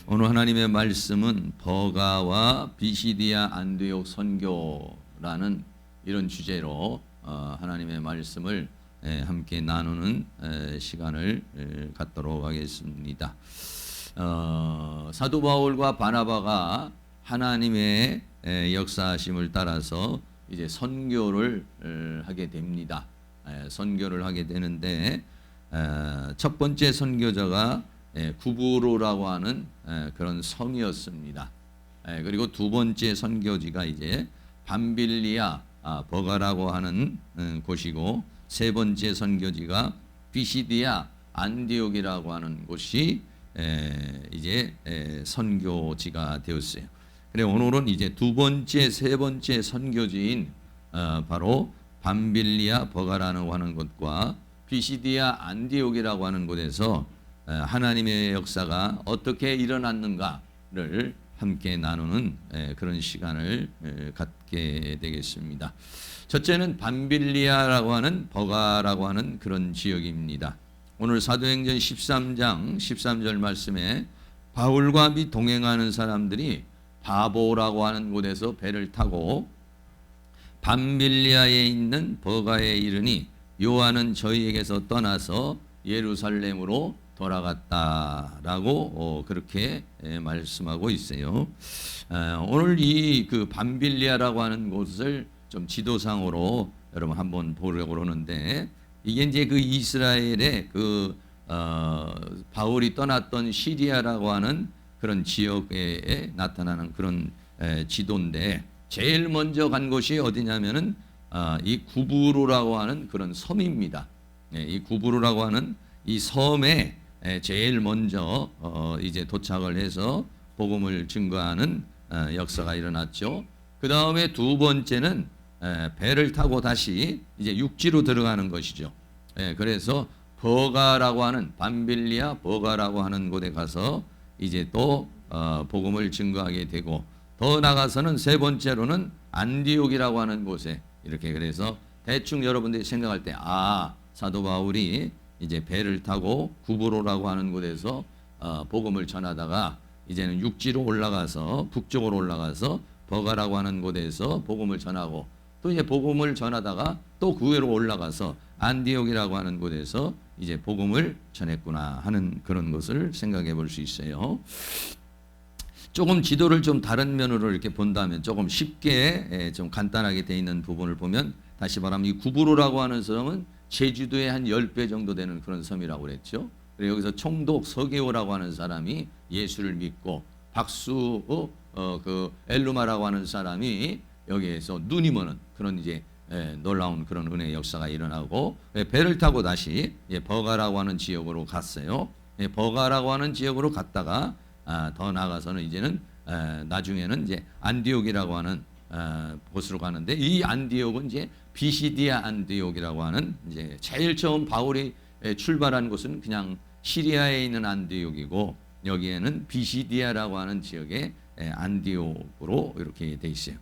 오늘 하나님의 말씀은 버가와 비시디아 안디옥 선교라는 이런 주제로 하나님의 말씀을 함께 나누는 시간을 갖도록 하겠습니다. 사도 바울과 바나바가 하나님의 역사하심을 따라서 이제 선교를 하게 됩니다. 선교를 하게 되는데 첫 번째 선교자가 구브로라고 하는 그런 섬이었습니다. 그리고 두 번째 선교지가 이제 밤빌리아 버가라고 하는 곳이고, 세 번째 선교지가 피시디아 안디옥이라고 하는 곳이 이제 선교지가 되었어요. 그래 오늘은 이제 두 번째, 세 번째 선교지인 바로 밤빌리아 버가라고 하는 곳과 피시디아 안디옥이라고 하는 곳에서 하나님의 역사가 어떻게 일어났는가를 함께 나누는 그런 시간을 갖게 되겠습니다. 첫째는 밤빌리아라고 하는 버가라고 하는 그런 지역입니다. 오늘 사도행전 13장 13절 말씀에 바울과 및 동행하는 사람들이 바보라고 하는 곳에서 배를 타고 밤빌리아에 있는 버가에 이르니 요한은 저희에게서 떠나서 예루살렘으로 돌아갔다라고 그렇게 말씀하고 있어요. 오늘 이 그 밤빌리아라고 하는 곳을 좀 지도상으로 여러분 한번 보려고 하는데, 이게 이제 그 이스라엘의 그 바울이 떠났던 시리아라고 하는 그런 지역에 나타나는 그런 지도인데, 제일 먼저 간 곳이 어디냐면은 이 구브로라고 하는 그런 섬입니다. 이 구브로라고 하는 이 섬에 제일 먼저 이제 도착을 해서 복음을 증거하는 역사가 일어났죠. 그 다음에 두 번째는 배를 타고 다시 이제 육지로 들어가는 것이죠. 그래서 버가라고 하는 밤빌리아 버가라고 하는 곳에 가서 이제 또 복음을 증거하게 되고, 더 나가서는 세 번째로는 안디옥이라고 하는 곳에 이렇게, 그래서 대충 여러분들이 생각할 때 사도 바울이 이제 배를 타고 구브로라고 하는 곳에서 복음을 전하다가 이제는 육지로 올라가서 북쪽으로 올라가서 버가라고 하는 곳에서 복음을 전하고, 또 이제 복음을 전하다가 또 그 위로 올라가서 안디옥이라고 하는 곳에서 이제 복음을 전했구나 하는 그런 것을 생각해 볼 수 있어요. 조금 지도를 좀 다른 면으로 이렇게 본다면 조금 쉽게 좀 간단하게 되어 있는 부분을 보면, 다시 말하면 이 구브로라고 하는 섬은 제주도의 한 10배 정도 되는 그런 섬이라고 그랬죠. 그리고 여기서 총독 서게오라고 하는 사람이 예수를 믿고, 박수 그 엘루마라고 하는 사람이 여기에서 눈이 머는 그런 이제 놀라운 그런 은혜의 역사가 일어나고, 배를 타고 다시 버가라고 하는 지역으로 갔어요. 버가라고 하는 지역으로 갔다가 더 나아가서는 이제는 나중에는 이제 안디옥이라고 하는 곳으로 가는데, 이 안디옥은 이제 비시디아 안디옥이라고 하는, 이제 제일 처음 바울이 출발한 곳은 그냥 시리아에 있는 안디옥이고, 여기에는 비시디아라고 하는 지역의 안디옥으로 이렇게 돼 있어요.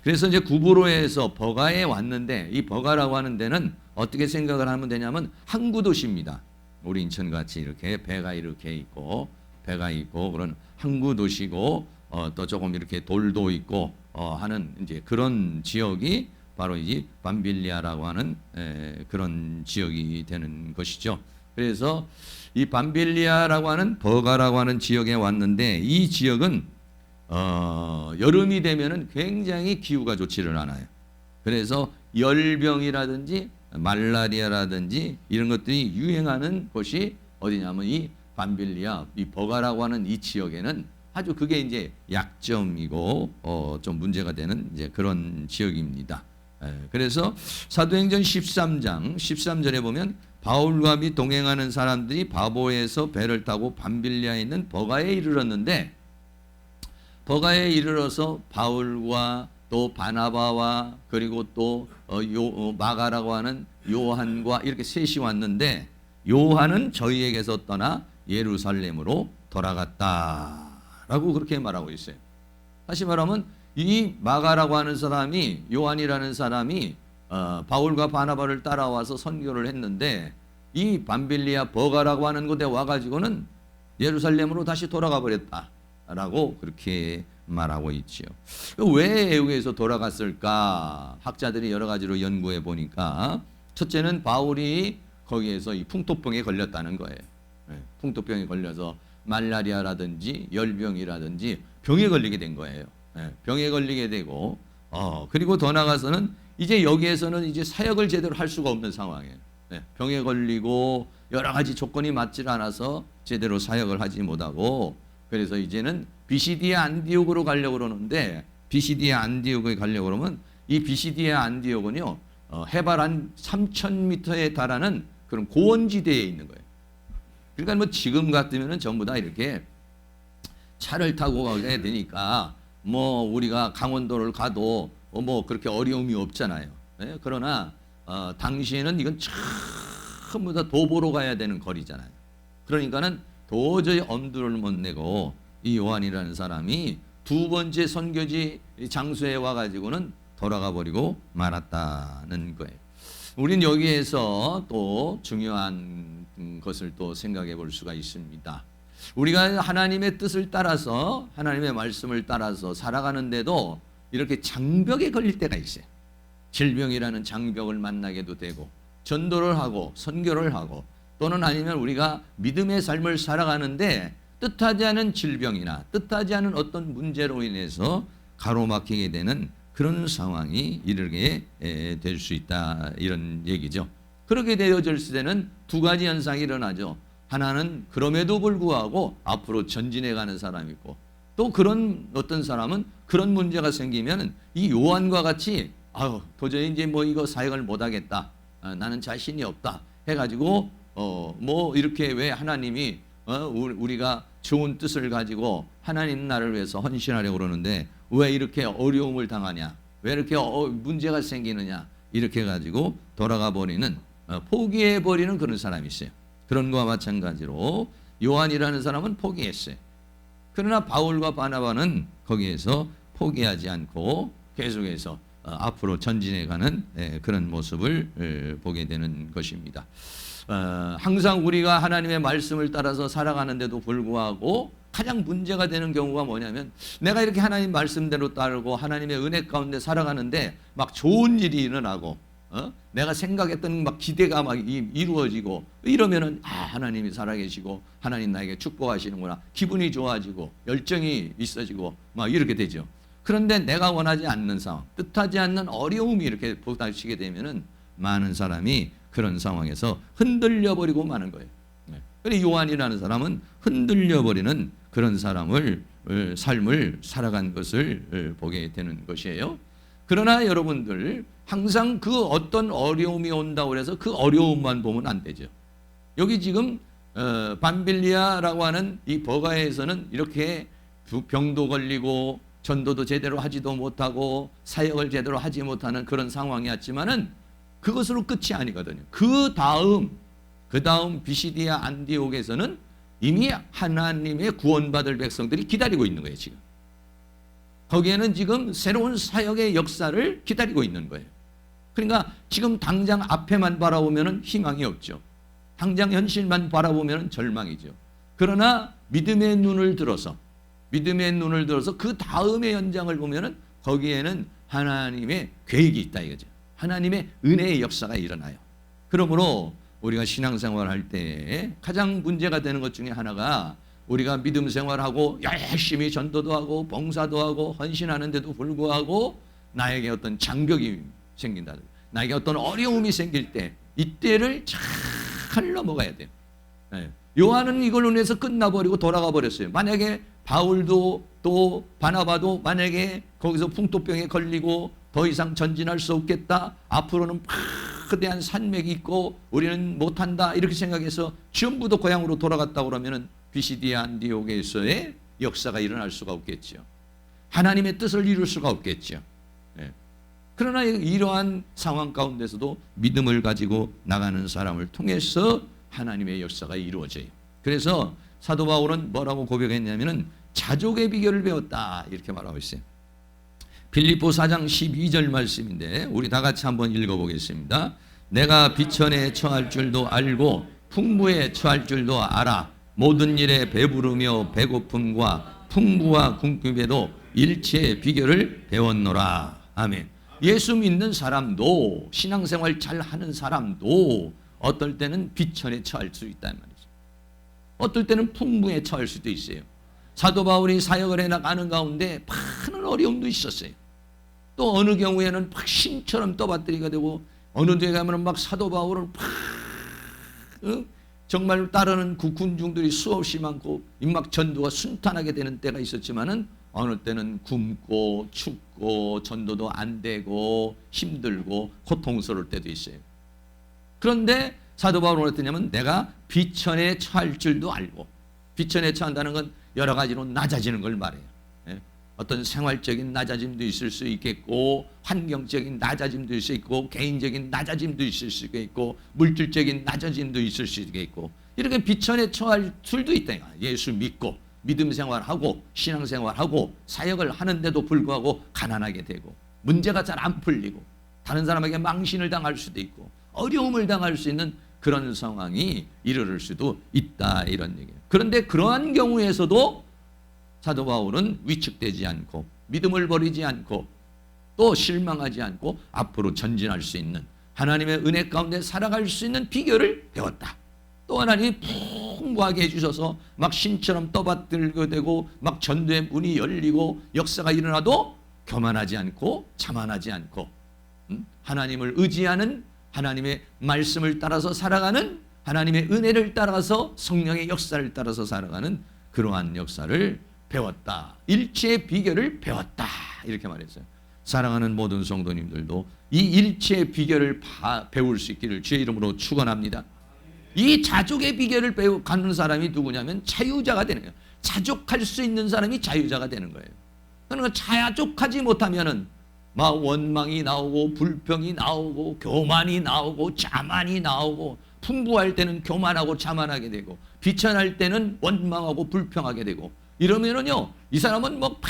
그래서 이제 구브로에서 버가에 왔는데, 이 버가라고 하는 데는 어떻게 생각을 하면 되냐면 항구 도시입니다. 우리 인천같이 이렇게 배가 있고 그런 항구 도시고, 또 조금 이렇게 돌도 있고 하는 이제 그런 지역이 바로 이 밤빌리아라고 하는 그런 지역이 되는 것이죠. 그래서 이 밤빌리아라고 하는 버가라고 하는 지역에 왔는데, 이 지역은 여름이 되면은 굉장히 기후가 좋지를 않아요. 그래서 열병이라든지 말라리아라든지 이런 것들이 유행하는 곳이 어디냐면 이 밤빌리아, 이 버가라고 하는 이 지역에는 아주 그게 이제 약점이고 좀 문제가 되는 이제 그런 지역입니다. 그래서 사도행전 13장 13절에 보면 바울과 및 동행하는 사람들이 바보에서 배를 타고 밤빌리아에 있는 버가에 이르렀는데, 버가에 이르러서 바울과 또 바나바와 그리고 또 마가라고 하는 요한과 이렇게 셋이 왔는데, 요한은 저희에게서 떠나 예루살렘으로 돌아갔다라고 그렇게 말하고 있어요. 다시 말하면 이 마가라고 하는 사람이, 요한이라는 사람이 바울과 바나바를 따라와서 선교를 했는데, 이 밤빌리아 버가라고 하는 곳에 와가지고는 예루살렘으로 다시 돌아가 버렸다. 라고 그렇게 말하고 있지요. 왜 애국에서 돌아갔을까? 학자들이 여러 가지로 연구해 보니까 첫째는 바울이 거기에서 이 풍토병에 걸렸다는 거예요. 풍토병에 걸려서 말라리아라든지 열병이라든지 병에 걸리게 된 거예요. 병에 걸리게 되고 그리고 더 나아가서는 이제 여기에서는 이제 사역을 제대로 할 수가 없는 상황이에요. 병에 걸리고 여러 가지 조건이 맞질 않아서 제대로 사역을 하지 못하고 그래서 이제는 비시디아 안디옥으로 가려고 그러는데 비시디아 안디옥에 가려고 그러면 이 비시디아 안디옥은요 해발 한 3,000m에 달하는 그런 고원지대에 있는 거예요. 그러니까 뭐 지금 같으면은 전부 다 이렇게 차를 타고 가야 되니까 뭐 우리가 강원도를 가도 뭐 그렇게 어려움이 없잖아요. 그러나 당시에는 이건 전부 다 도보로 가야 되는 거리잖아요. 그러니까는 도저히 엄두를 못 내고 이 요한이라는 사람이 두 번째 선교지 장소에 와가지고는 돌아가 버리고 말았다는 거예요. 우린 여기에서 또 중요한 것을 또 생각해 볼 수가 있습니다. 우리가 하나님의 뜻을 따라서 하나님의 말씀을 따라서 살아가는데도 이렇게 장벽에 걸릴 때가 있어요. 질병이라는 장벽을 만나게도 되고 전도를 하고 선교를 하고 또는 아니면 우리가 믿음의 삶을 살아가는데 뜻하지 않은 질병이나 뜻하지 않은 어떤 문제로 인해서 가로막히게 되는 그런 상황이 이르게 될 수 있다 이런 얘기죠. 그렇게 되어질 때는 두 가지 현상이 일어나죠. 하나는 그럼에도 불구하고 앞으로 전진해 가는 사람이 있고 또 그런 어떤 사람은 그런 문제가 생기면 이 요한과 같이 도저히 이제 뭐 이거 사역을 못 하겠다. 나는 자신이 없다. 해가지고 뭐 이렇게 왜 하나님이 우리가 좋은 뜻을 가지고 하나님 나를 위해서 헌신하려고 그러는데 왜 이렇게 어려움을 당하냐? 왜 이렇게 문제가 생기느냐? 이렇게 해가지고 돌아가 버리는 포기해 버리는 그런 사람이 있어요. 그런 거와 마찬가지로 요한이라는 사람은 포기했어요. 그러나 바울과 바나바는 거기에서 포기하지 않고 계속해서 앞으로 전진해가는 그런 모습을 보게 되는 것입니다. 항상 우리가 하나님의 말씀을 따라서 살아가는데도 불구하고 가장 문제가 되는 경우가 뭐냐면 내가 이렇게 하나님 말씀대로 따르고 하나님의 은혜 가운데 살아가는데 막 좋은 일이 일어나고 내가 생각했던 막 기대가 막 이루어지고 이러면은 하나님이 살아계시고 하나님 나에게 축복하시는구나 기분이 좋아지고 열정이 있어지고 막 이렇게 되죠. 그런데 내가 원하지 않는 상황, 뜻하지 않는 어려움이 이렇게 부닥치게 되면은 많은 사람이 그런 상황에서 흔들려 버리고 마는 거예요. 그런데 요한이라는 사람은 흔들려 버리는 그런 삶을 살아간 것을 보게 되는 것이에요. 그러나 여러분들 항상 그 어떤 어려움이 온다고 해서 그 어려움만 보면 안 되죠. 여기 지금 밤빌리아라고 하는 이 버가에서는 이렇게 병도 걸리고 전도도 제대로 하지도 못하고 사역을 제대로 하지 못하는 그런 상황이었지만은 그것으로 끝이 아니거든요. 그 다음 비시디아 안디옥에서는 이미 하나님의 구원받을 백성들이 기다리고 있는 거예요. 지금 거기에는 지금 새로운 사역의 역사를 기다리고 있는 거예요. 그러니까 지금 당장 앞에만 바라보면 희망이 없죠. 당장 현실만 바라보면 절망이죠. 그러나 믿음의 눈을 들어서 그 다음의 현장을 보면은 거기에는 하나님의 계획이 있다 이거죠. 하나님의 은혜의 역사가 일어나요. 그러므로 우리가 신앙생활 할 때 가장 문제가 되는 것 중에 하나가 우리가 믿음 생활하고 열심히 전도도 하고 봉사도 하고 헌신하는데도 불구하고 나에게 어떤 장벽이 생긴다. 나에게 어떤 어려움이 생길 때 이때를 잘 넘어가야 돼요. 요한은 이걸로 인해서 끝나버리고 돌아가 버렸어요. 만약에 바울도 또 바나바도 만약에 거기서 풍토병에 걸리고 더 이상 전진할 수 없겠다. 앞으로는 거대한 산맥이 있고 우리는 못한다. 이렇게 생각해서 전부 다 고향으로 돌아갔다 그러면은 비시디아 안디옥에서의 역사가 일어날 수가 없겠죠. 하나님의 뜻을 이룰 수가 없겠죠. 그러나 이러한 상황 가운데서도 믿음을 가지고 나가는 사람을 통해서 하나님의 역사가 이루어져요. 그래서 사도 바울은 뭐라고 고백했냐면은 자족의 비결을 배웠다 이렇게 말하고 있어요. 빌립보 4장 12절 말씀인데 우리 다 같이 한번 읽어보겠습니다. 내가 비천에 처할 줄도 알고 풍부에 처할 줄도 알아 모든 일에 배부르며 배고픔과 풍부와 궁핍에도 일체의 비결을 배웠노라. 아멘. 예수 믿는 사람도, 신앙생활 잘 하는 사람도 어떨 때는 비천에 처할 수 있단 말이죠. 어떨 때는 풍부에 처할 수도 있어요. 사도 바울이 사역을 해나가는 가운데 많은 어려움도 있었어요. 또 어느 경우에는 막 신처럼 떠받들이게 되고, 어느 데 가면 막 사도 바울을 막 정말 따르는 군중들이 수없이 많고 막 전도가 순탄하게 되는 때가 있었지만은, 어느 때는 굶고 춥고 전도도 안 되고 힘들고 고통스러울 때도 있어요. 그런데 사도 바울은 어떠냐면, 내가 비천에 처할 줄도 알고, 비천에 처한다는 건 여러 가지로 낮아지는 걸 말해요. 어떤 생활적인 낮아짐도 있을 수 있겠고, 환경적인 낮아짐도 있을 수 있고, 개인적인 낮아짐도 있을 수 있고, 물질적인 낮아짐도 있을 수 있겠고, 이렇게 비천에 처할 줄도 있다. 예수 믿고 믿음 생활하고 신앙생활하고 사역을 하는데도 불구하고 가난하게 되고, 문제가 잘 안 풀리고, 다른 사람에게 망신을 당할 수도 있고 어려움을 당할 수 있는 그런 상황이 이르를 수도 있다, 이런 얘기예요. 그런데 그러한 경우에서도 사도 바울은 위축되지 않고 믿음을 버리지 않고 또 실망하지 않고 앞으로 전진할 수 있는, 하나님의 은혜 가운데 살아갈 수 있는 비결을 배웠다. 또 하나님이 풍부하게 해주셔서 막 신처럼 떠받들게 되고 막 전도의 문이 열리고 역사가 일어나도 교만하지 않고 자만하지 않고, 하나님을 의지하는, 하나님의 말씀을 따라서 살아가는, 하나님의 은혜를 따라서 성령의 역사를 따라서 살아가는 그러한 역사를 배웠다. 일체의 비결을 배웠다, 이렇게 말했어요. 사랑하는 모든 성도님들도 이 일체의 비결을 배울 수 있기를 주의 이름으로 축원합니다. 이 자족의 비결을 갖는 사람이 누구냐면 자유자가 되는 거예요. 자족할 수 있는 사람이 자유자가 되는 거예요. 그러니까 자족하지 못하면은 막 원망이 나오고 불평이 나오고 교만이 나오고 자만이 나오고, 풍부할 때는 교만하고 자만하게 되고, 비천할 때는 원망하고 불평하게 되고, 이러면은요, 이 사람은 뭐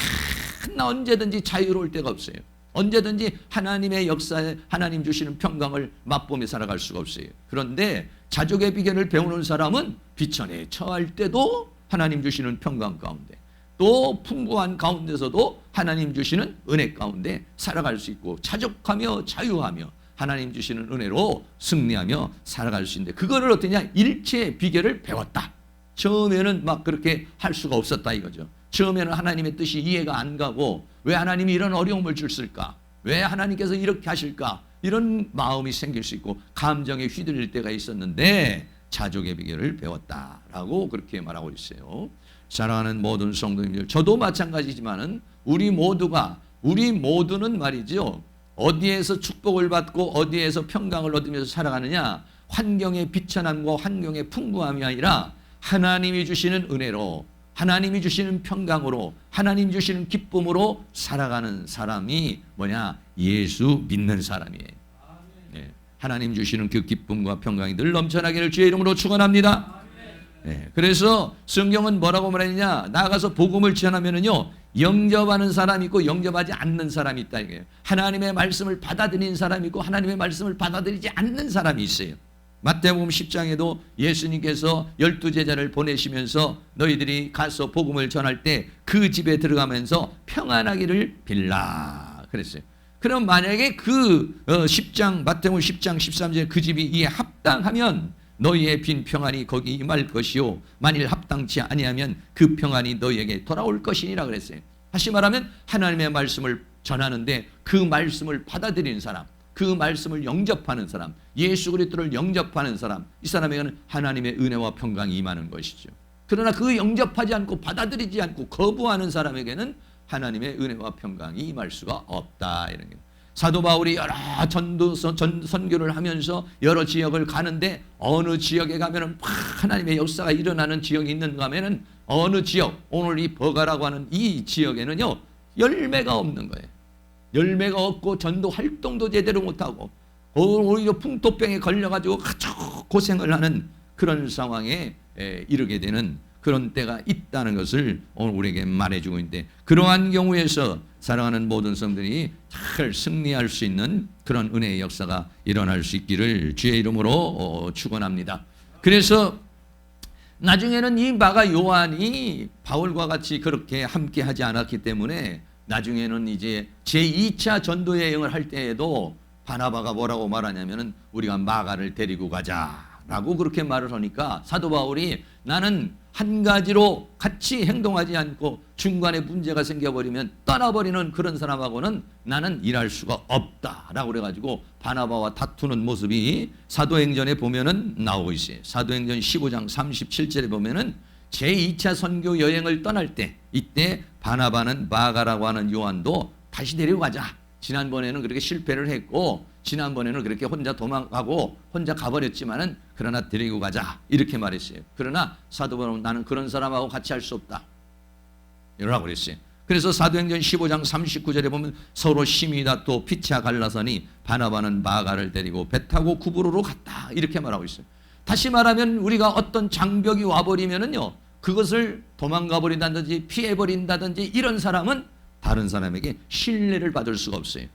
맨날 언제든지 자유로울 데가 없어요. 언제든지 하나님의 역사에 하나님 주시는 평강을 맛보며 살아갈 수가 없어요. 그런데 자족의 비결을 배우는 사람은 비천에 처할 때도 하나님 주시는 평강 가운데, 또 풍부한 가운데서도 하나님 주시는 은혜 가운데 살아갈 수 있고, 자족하며 자유하며 하나님 주시는 은혜로 승리하며 살아갈 수 있는데, 그거를 어떠냐, 일체의 비결을 배웠다. 처음에는 막 그렇게 할 수가 없었다 이거죠. 처음에는 하나님의 뜻이 이해가 안 가고, 왜 하나님이 이런 어려움을 주실까, 왜 하나님께서 이렇게 하실까, 이런 마음이 생길 수 있고 감정에 휘둘릴 때가 있었는데 자족의 비결을 배웠다라고 그렇게 말하고 있어요. 사랑하는 모든 성도님들, 저도 마찬가지지만은 우리 모두는 말이죠, 어디에서 축복을 받고 어디에서 평강을 얻으면서 살아가느냐, 환경의 비천함과 환경의 풍부함이 아니라 하나님이 주시는 은혜로, 하나님이 주시는 평강으로, 하나님 주시는 기쁨으로 살아가는 사람이 뭐냐, 예수 믿는 사람이에요. 네. 하나님 주시는 그 기쁨과 평강이 늘 넘쳐나기를 주의 이름으로 축원합니다. 네. 그래서 성경은 뭐라고 말하느냐, 나가서 복음을 전하면은요, 영접하는 사람이 있고 영접하지 않는 사람이 있다 이거예요. 하나님의 말씀을 받아들이는 사람이 있고 하나님의 말씀을 받아들이지 않는 사람이 있어요. 마태복음 10장에도 예수님께서 12제자를 보내시면서 너희들이 가서 복음을 전할 때 그 집에 들어가면서 평안하기를 빌라 그랬어요. 그럼 만약에 그 10장 마태복음 10장 13절 그 집이 이에 합당하면 너희의 빈 평안이 거기 임할 것이요, 만일 합당치 아니하면 그 평안이 너희에게 돌아올 것이니라 그랬어요. 다시 말하면 하나님의 말씀을 전하는데 그 말씀을 받아들이는 사람, 그 말씀을 영접하는 사람, 예수 그리스도를 영접하는 사람, 이 사람에게는 하나님의 은혜와 평강이 임하는 것이죠. 그러나 그 영접하지 않고 받아들이지 않고 거부하는 사람에게는 하나님의 은혜와 평강이 임할 수가 없다, 이런 게. 사도 바울이 여러 선교를 하면서 여러 지역을 가는데, 어느 지역에 가면은 하나님의 역사가 일어나는 지역이 있는가 하면은 어느 지역, 오늘 이 버가라고 하는 이 지역에는요, 열매가 없는 거예요. 열매가 없고 전도 활동도 제대로 못하고 오히려 풍토병에 걸려가지고 아주 고생을 하는 그런 상황에 이르게 되는 그런 때가 있다는 것을 오늘 우리에게 말해주고 있는데, 그러한 경우에서 사랑하는 모든 성들이 잘 승리할 수 있는 그런 은혜의 역사가 일어날 수 있기를 주의 이름으로 축원합니다. 그래서 나중에는 이 마가 요한이 바울과 같이 그렇게 함께 하지 않았기 때문에 나중에는 이제 제2차 전도 여행을 할 때에도 바나바가 뭐라고 말하냐면은 우리가 마가를 데리고 가자라고 그렇게 말을 하니까 사도 바울이 나는 한 가지로 같이 행동하지 않고 중간에 문제가 생겨버리면 떠나버리는 그런 사람하고는 나는 일할 수가 없다라고 그래가지고 바나바와 다투는 모습이 사도행전에 보면은 나오고 있어요. 사도행전 15장 37절에 보면은 제2차 선교 여행을 떠날 때 이때 바나바는 마가라고 하는 요한도 다시 데리고 가자. 지난번에는 그렇게 실패를 했고 지난번에는 그렇게 혼자 도망가고 혼자 가버렸지만은 그러나 데리고 가자 이렇게 말했어요. 그러나 사도 바울은 나는 그런 사람하고 같이 할 수 없다 이러라고 그랬어요. 그래서 사도행전 15장 39절에 보면 서로 심히 다투어 피차 갈라서니 바나바는 마가를 데리고 배 타고 구브로로 갔다 이렇게 말하고 있어요. 다시 말하면 우리가 어떤 장벽이 와버리면은요 그것을 도망가 버린다든지 피해 버린다든지 이런 사람은 다른 사람에게 신뢰를 받을 수가 없어요.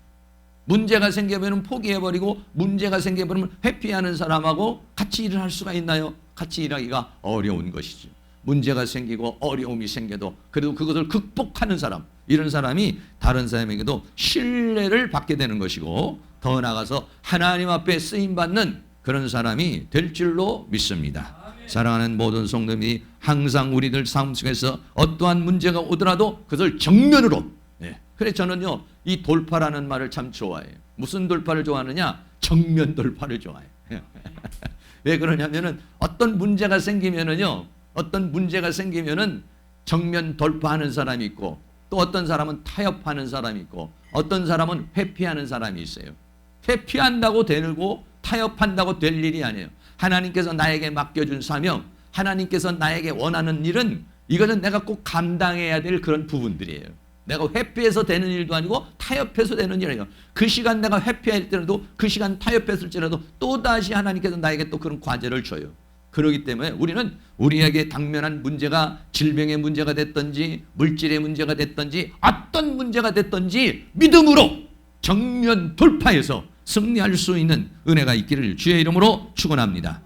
문제가 생기면 포기해버리고 문제가 생겨버리면 회피하는 사람하고 같이 일을 할 수가 있나요? 같이 일하기가 어려운 것이죠. 문제가 생기고 어려움이 생겨도 그래도 그것을 극복하는 사람, 이런 사람이 다른 사람에게도 신뢰를 받게 되는 것이고 더 나아가서 하나님 앞에 쓰임받는 그런 사람이 될 줄로 믿습니다. 사랑하는 모든 성도님이 항상 우리들 삶 속에서 어떠한 문제가 오더라도 그것을 정면으로 그래서 저는요 이 돌파라는 말을 참 좋아해요. 무슨 돌파를 좋아하느냐? 정면 돌파를 좋아해요. 왜 그러냐면은 어떤 문제가 생기면은요 어떤 문제가 생기면은 정면 돌파하는 사람이 있고 또 어떤 사람은 타협하는 사람이 있고 어떤 사람은 회피하는 사람이 있어요. 회피한다고 되고 타협한다고 될 일이 아니에요. 하나님께서 나에게 맡겨준 사명, 하나님께서 나에게 원하는 일은 이것은 내가 꼭 감당해야 될 그런 부분들이에요. 내가 회피해서 되는 일도 아니고 타협해서 되는 일이에요. 그 시간 내가 회피할 때라도 그 시간 타협했을지라도 또다시 하나님께서 나에게 또 그런 과제를 줘요. 그렇기 때문에 우리는 우리에게 당면한 문제가 질병의 문제가 됐든지 물질의 문제가 됐든지 어떤 문제가 됐든지 믿음으로 정면 돌파해서 승리할 수 있는 은혜가 있기를 주의 이름으로 축원합니다.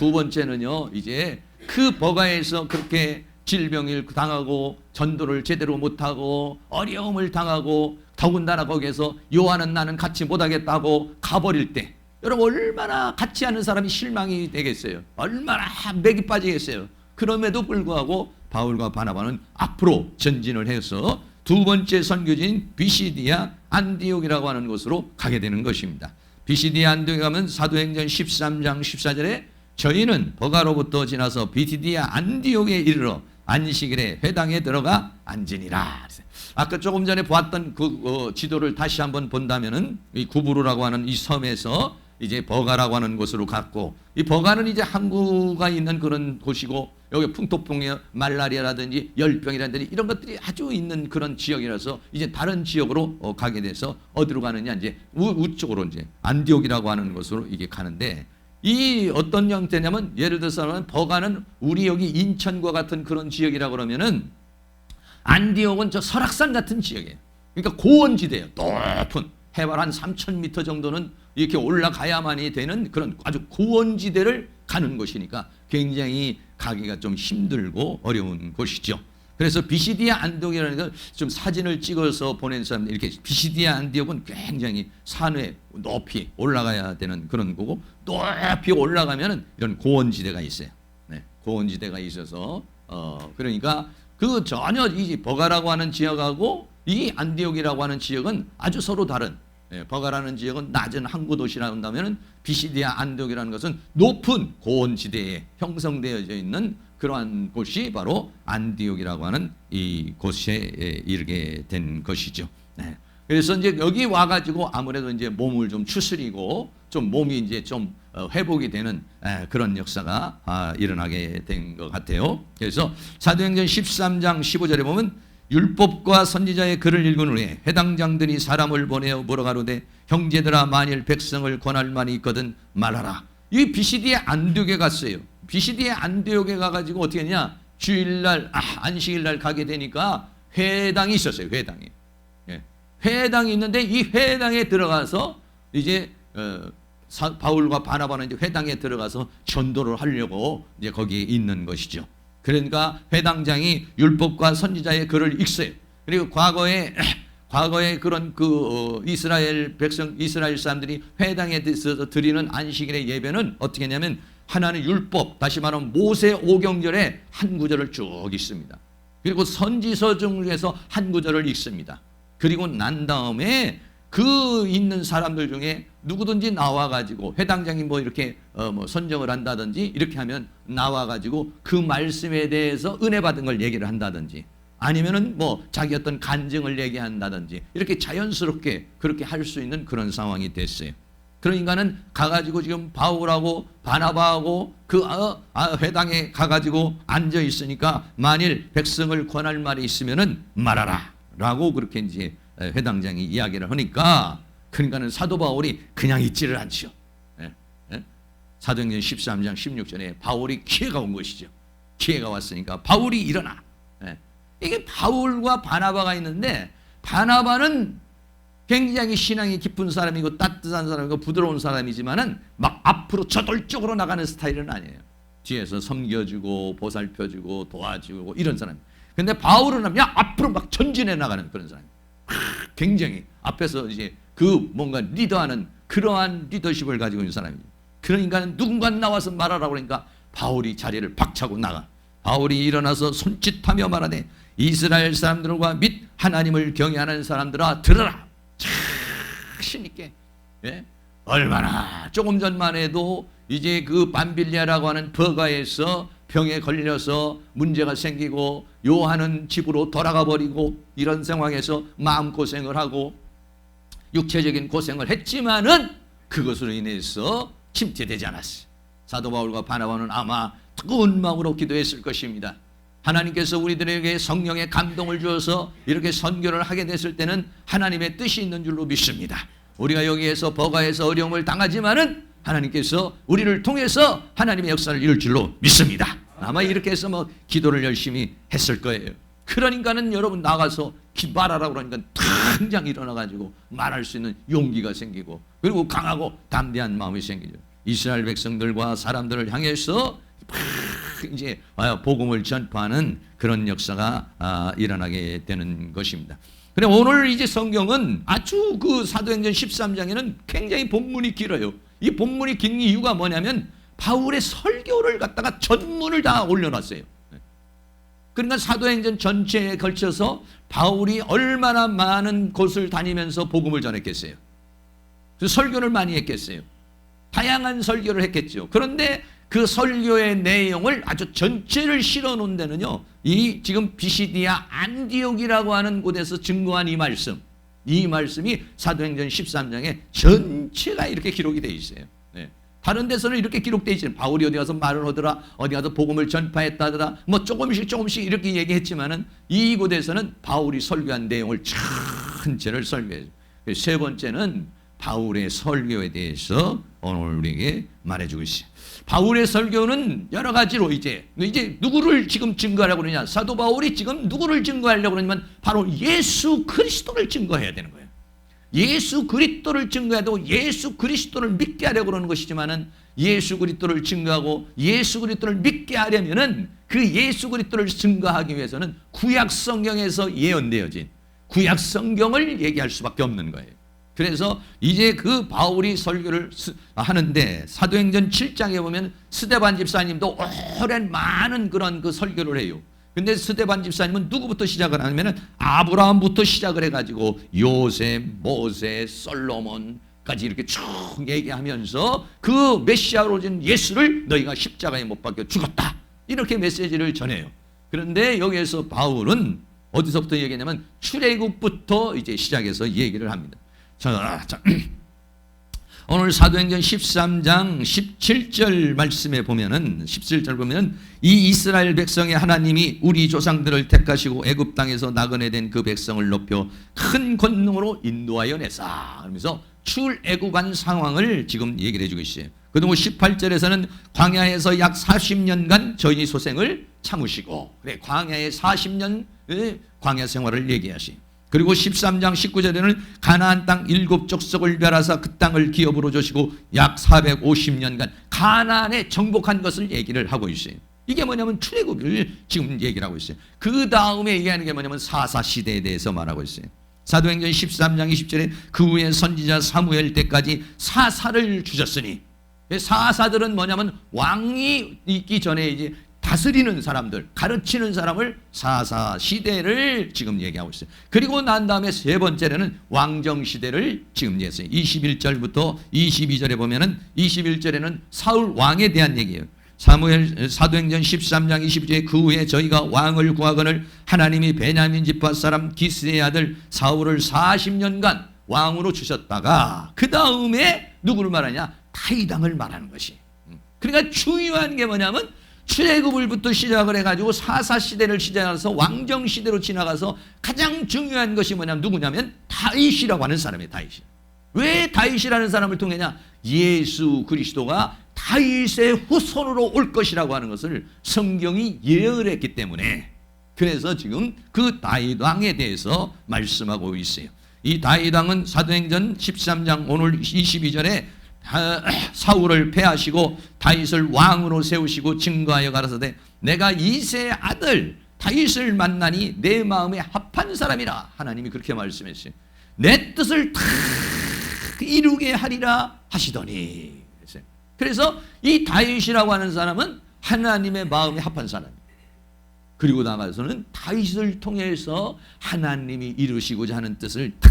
두 번째는요 이제 그 버가에서 그렇게 질병을 당하고 전도를 제대로 못하고 어려움을 당하고 더군다나 거기에서 요한은 나는 같이 못하겠다고 가버릴 때 여러분 얼마나 같이 하는 사람이 실망이 되겠어요. 얼마나 맥이 빠지겠어요. 그럼에도 불구하고 바울과 바나바는 앞으로 전진을 해서 두 번째 선교지인 비시디아 안디옥이라고 하는 곳으로 가게 되는 것입니다. 비시디아 안디옥에 가면 사도행전 13장 14절에 저희는 버가로부터 지나서 비시디아 안디옥에 이르러 안식일에 회당에 들어가 앉으니라. 아까 조금 전에 보았던 그 지도를 다시 한번 본다면은 이 구브로라고 하는 이 섬에서 이제 버가라고 하는 곳으로 갔고 이 버가는 이제 항구가 있는 그런 곳이고 여기 풍토병, 말라리아라든지 열병이라든지 이런 것들이 아주 있는 그런 지역이라서 이제 다른 지역으로 가게 돼서 어디로 가느냐 이제 우쪽으로 이제 안디옥이라고 하는 곳으로 이게 가는데 이 어떤 형태냐면 예를 들어서는 버가는 우리 여기 인천과 같은 그런 지역이라 그러면은 안디옥은 저 설악산 같은 지역이에요. 그러니까 고원지대예요. 높은 해발 한 3,000m 정도는 이렇게 올라가야만이 되는 그런 아주 고원지대를 가는 곳이니까 굉장히 가기가 좀 힘들고 어려운 곳이죠. 그래서 비시디아 안디옥이라는 걸 좀 사진을 찍어서 보낸 사람들 이렇게 비시디아 안디옥은 굉장히 산에 높이 올라가야 되는 그런 거고 높이 올라가면은 이런 고원지대가 있어요. 네, 고원지대가 있어서 그러니까 그 전혀 이 버가라고 하는 지역하고 이 안디옥이라고 하는 지역은 아주 서로 다른. 버가라는 지역은 낮은 항구 도시라고 한다면은 비시디아 안디옥이라는 것은 높은 고원지대에 형성되어져 있는 그러한 곳이 바로 안디옥이라고 하는 이 곳에 이르게 된 것이죠. 네. 그래서 이제 여기 와가지고 아무래도 이제 몸을 좀 추스리고 좀 몸이 이제 좀 회복이 되는 그런 역사가 일어나게 된 것 같아요. 그래서 사도행전 13장 15절에 보면 율법과 선지자의 글을 읽은 후에 회당장들이 사람을 보내어 물어가로되 형제들아 만일 백성을 권할 만이 있거든 말하라. 이 비시디아 안디옥에 갔어요. 비시디아 안디옥에 가가지고 어떻게 했냐? 주일날 안식일날 가게 되니까 회당이 있었어요. 회당이. 회당이 있는데 이 회당에 들어가서 이제 바울과 바나바는 이제 회당에 들어가서 전도를 하려고 이제 거기에 있는 것이죠. 그러니까 회당장이 율법과 선지자의 글을 읽어요. 그리고 과거에 그런 이스라엘 사람들이 회당에 들어서 드리는 안식일의 예배는 어떻게 했냐면 하나는 율법, 다시 말하면 모세 오경절에 한 구절을 쭉 읽습니다. 그리고 선지서 중에서 한 구절을 읽습니다. 그리고 난 다음에 그 있는 사람들 중에 누구든지 나와가지고 회당장이 뭐 이렇게 선정을 한다든지 이렇게 하면 나와가지고 그 말씀에 대해서 은혜 받은 걸 얘기를 한다든지 아니면은 뭐 자기 어떤 간증을 얘기한다든지 이렇게 자연스럽게 그렇게 할 수 있는 그런 상황이 됐어요. 그러니까는 가가지고 지금 바울하고 바나바하고 그 회당에 가가지고 앉아 있으니까 만일 백성을 권할 말이 있으면은 말하라라고 그렇게 이제 회당장이 이야기를 하니까 그러니까는 사도 바울이 그냥 있지를 않죠. 사도행전 13장 16절에 바울이 기회가 온 것이죠. 기회가 왔으니까 바울이 일어나. 이게 바울과 바나바가 있는데 바나바는 굉장히 신앙이 깊은 사람이고 따뜻한 사람이고 부드러운 사람이지만은 막 앞으로 저돌적으로 나가는 스타일은 아니에요. 뒤에서 섬겨주고 보살펴주고 도와주고 이런 사람. 근데 바울은 그냥 앞으로 막 전진해 나가는 그런 사람. 굉장히 앞에서 이제 그 뭔가 리더하는 그러한 리더십을 가지고 있는 사람이에요. 그러니까 누군가 나와서 말하라고 그러니까 바울이 자리를 박차고 나가. 바울이 일어나서 손짓하며 말하되 이스라엘 사람들과 및 하나님을 경외하는 사람들아 들으라. 자신 있게. 얼마나 조금 전만 해도 이제 그 밤빌리아라고 하는 버가에서 병에 걸려서 문제가 생기고 요한은 집으로 돌아가 버리고 이런 상황에서 마음고생을 하고 육체적인 고생을 했지만은 그것으로 인해서 침체되지 않았어요. 사도 바울과 바나바는 아마 뜨거운 마음으로 기도했을 것입니다. 하나님께서 우리들에게 성령의 감동을 주어서 이렇게 선교를 하게 됐을 때는 하나님의 뜻이 있는 줄로 믿습니다. 우리가 여기에서 버가에서 어려움을 당하지만은 하나님께서 우리를 통해서 하나님의 역사를 이룰 줄로 믿습니다. 아마 이렇게 해서 뭐 기도를 열심히 했을 거예요. 그러니까는 여러분 나가서 말하라고 그러니까 당장 일어나가지고 말할 수 있는 용기가 생기고 그리고 강하고 담대한 마음이 생기죠. 이스라엘 백성들과 사람들을 향해서 이제 복음을 전파하는 그런 역사가 일어나게 되는 것입니다. 그런데 오늘 이제 성경은 아주 그 사도행전 13장에는 굉장히 본문이 길어요. 이 본문이 긴 이유가 뭐냐면 바울의 설교를 갖다가 전문을 다 올려놨어요. 그러니까 사도행전 전체에 걸쳐서 바울이 얼마나 많은 곳을 다니면서 복음을 전했겠어요. 그래서 설교를 많이 했겠어요. 다양한 설교를 했겠죠. 그런데 그 설교의 내용을 아주 전체를 실어놓은 데는요, 이 지금 비시디아 안디옥이라고 하는 곳에서 증거한 이 말씀이 사도행전 13장에 전체가 이렇게 기록이 되어 있어요. 다른 데서는 이렇게 기록되어 있어요. 바울이 어디 가서 말을 하더라, 어디 가서 복음을 전파했다더라, 뭐 조금씩 이렇게 얘기했지만은 이곳에서는 바울이 설교한 내용을 전체를 설교해요. 세 번째는 바울의 설교에 대해서 오늘 우리에게 말해주고 있어요. 바울의 설교는 여러 가지로 이제 누구를 지금 증거하려고 그러냐? 사도 바울이 지금 누구를 증거하려고 그러냐면 바로 예수 그리스도를 증거해야 되는 거예요. 예수 그리스도를 증거해도 예수 그리스도를 믿게 하려고 그러는 것이지만은 예수 그리스도를 증거하고 예수 그리스도를 믿게 하려면은 그 예수 그리스도를 증거하기 위해서는 구약 성경에서 예언되어진 구약 성경을 얘기할 수밖에 없는 거예요. 그래서 이제 그 바울이 설교를 하는데 사도행전 7장에 보면 스데반 집사님도 오랜 많은 그런 그 설교를 해요. 근데 스데반 집사님은 누구부터 시작을 하냐면 아브라함부터 시작을 해가지고 요셉, 모세, 솔로몬까지 이렇게 쭉 얘기하면서 그 메시아로 오신 예수를 너희가 십자가에 못 박혀 죽었다. 이렇게 메시지를 전해요. 그런데 여기에서 바울은 어디서부터 얘기하냐면 출애굽부터 이제 시작해서 얘기를 합니다. 자, 오늘 사도행전 13장 17절 말씀에 보면은 17절 보면은 이 이스라엘 백성의 하나님이 우리 조상들을 택하시고 애굽 땅에서 나그네된 그 백성을 높여 큰 권능으로 인도하여 내사 그러면서 출애굽한 상황을 지금 얘기를 해주고 있어요. 그리고 18절에서는 광야에서 약 40년간 저희 소생을 참으시고 그래 광야의 40년 광야 생활을 얘기하시. 그리고 13장 19절에는 가나안 땅 7족속을 멸하사 그 땅을 기업으로 주시고 약 450년간 가나안에 정복한 것을 얘기를 하고 있어요. 이게 뭐냐면 출애굽을 지금 얘기를 하고 있어요. 그 다음에 얘기하는 게 뭐냐면 사사 시대에 대해서 말하고 있어요. 사도행전 13장 20절에 그 후에 선지자 사무엘 때까지 사사를 주셨으니, 사사들은 뭐냐면 왕이 있기 전에 이제 다스리는 사람들, 가르치는 사람을 사사 시대를 지금 얘기하고 있어요. 그리고 난 다음에 세 번째로는 왕정 시대를 지금 얘기했어요. 21절부터 22절에 보면은 21절에는 사울 왕에 대한 얘기예요. 사무엘 사도행전 13장 22절에 그 후에 저희가 왕을 구하거늘 하나님이 베냐민 지파 사람 기스의 아들 사울을 40년간 왕으로 주셨다가 그 다음에 누구를 말하냐? 다윗 왕을 말하는 것이. 그러니까 중요한 게 뭐냐면 출애굽을부터 시작을 해가지고 사사 시대를 시작해서 왕정 시대로 지나가서 가장 중요한 것이 뭐냐면 누구냐면 다윗이라고 하는 사람이에요. 다윗이. 왜 다윗이라는 사람을 통해냐? 예수 그리스도가 다윗의 후손으로 올 것이라고 하는 것을 성경이 예언을 했기 때문에, 그래서 지금 그 다윗 왕에 대해서 말씀하고 있어요. 이 다윗 왕은 사도행전 13장 오늘 22절에 사울을 패하시고 다윗을 왕으로 세우시고 증거하여 가라사대 내가 이새의 아들 다윗을 만나니 내 마음에 합한 사람이라. 하나님이 그렇게 말씀했어요. 내 뜻을 다 이루게 하리라 하시더니. 그래서 이 다윗이라고 하는 사람은 하나님의 마음에 합한 사람이에요. 그리고 나가서는 다윗을 통해서 하나님이 이루시고자 하는 뜻을 다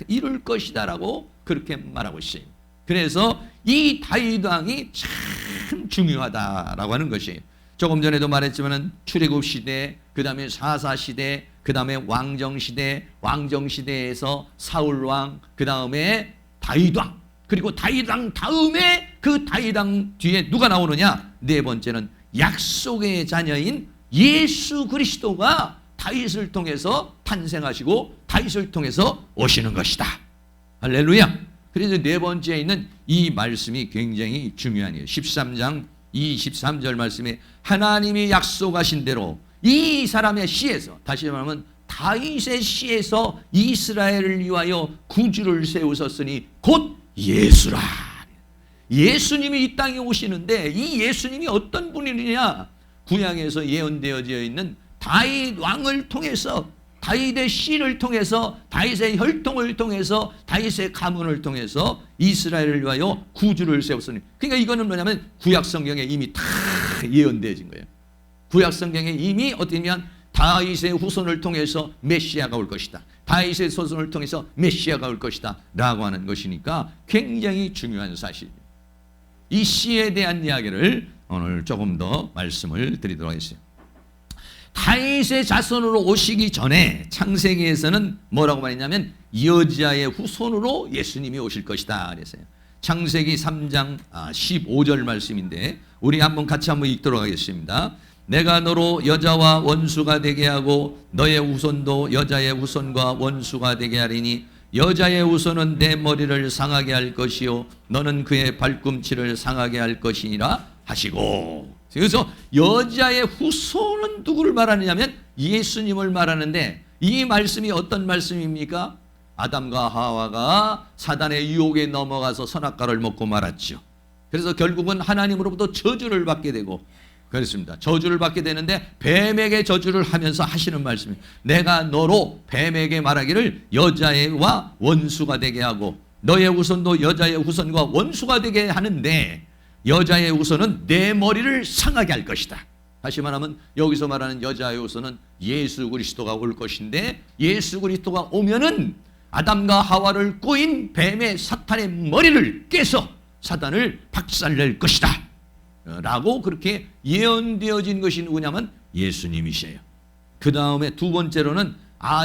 이룰 것이다라고 그렇게 말하고 있어요. 그래서 이 다윗 왕이 참 중요하다라고 하는 것이에요. 조금 전에도 말했지만은 출애굽 시대, 그 다음에 사사 시대, 그 다음에 왕정 시대, 왕정 시대에서 사울 왕, 그 다음에 다윗 왕, 그리고 다윗 왕 다음에 그 다윗 왕 뒤에 누가 나오느냐? 네 번째는 약속의 자녀인 예수 그리스도가 다윗을 통해서 탄생하시고 다윗을 통해서 오시는 것이다. 할렐루야. 그래서 네 번째에 있는 이 말씀이 굉장히 중요한 거예요. 13장 23절 말씀에 하나님이 약속하신 대로 이 사람의 씨에서, 다시 말하면 다윗의 씨에서 이스라엘을 위하여 구주를 세우셨으니 곧 예수라. 예수님이 이 땅에 오시는데 이 예수님이 어떤 분이냐? 구약에서 예언되어져 있는 다윗 왕을 통해서, 다윗의 씨를 통해서, 다윗의 혈통을 통해서, 다윗의 가문을 통해서 이스라엘을 위하여 구주를 세웠으니. 그러니까 이거는 뭐냐면 구약 성경에 이미 다 예언되어진 거예요. 구약 성경에 이미 어떻게 보면 다윗의 후손을 통해서 메시아가 올 것이다. 다윗의 후손을 통해서 메시아가 올 것이다 라고 하는 것이니까 굉장히 중요한 사실입니다. 이 씨에 대한 이야기를 오늘 조금 더 말씀을 드리도록 하겠습니다. 다윗의 자손으로 오시기 전에 창세기에서는 뭐라고 말했냐면 여자의 후손으로 예수님이 오실 것이다 그랬어요. 창세기 3장 15절 말씀인데 우리 한번 같이 한번 읽도록 하겠습니다. 내가 너로 여자와 원수가 되게 하고 너의 후손도 여자의 후손과 원수가 되게 하리니 여자의 후손은 내 머리를 상하게 할 것이요 너는 그의 발꿈치를 상하게 할 것이니라 하시고. 그래서 여자의 후손은 누구를 말하느냐면 예수님을 말하는데, 이 말씀이 어떤 말씀입니까? 아담과 하와가 사단의 유혹에 넘어가서 선악과를 먹고 말았죠. 그래서 결국은 하나님으로부터 저주를 받게 되고 그렇습니다. 저주를 받게 되는데 뱀에게 저주를 하면서 하시는 말씀입니다. 내가 너로 뱀에게 말하기를 여자와 원수가 되게 하고 너의 후손도 여자의 후손과 원수가 되게 하는데 여자의 후손은 내 머리를 상하게 할 것이다. 다시 말하면 여기서 말하는 여자의 후손은 예수 그리스도가 올 것인데 예수 그리스도가 오면은 아담과 하와를 꼬인 뱀의 사탄의 머리를 깨서 사단을 박살낼 것이다 라고 그렇게 예언되어진 것이 누구냐면 예수님이세요. 그 다음에 두 번째로는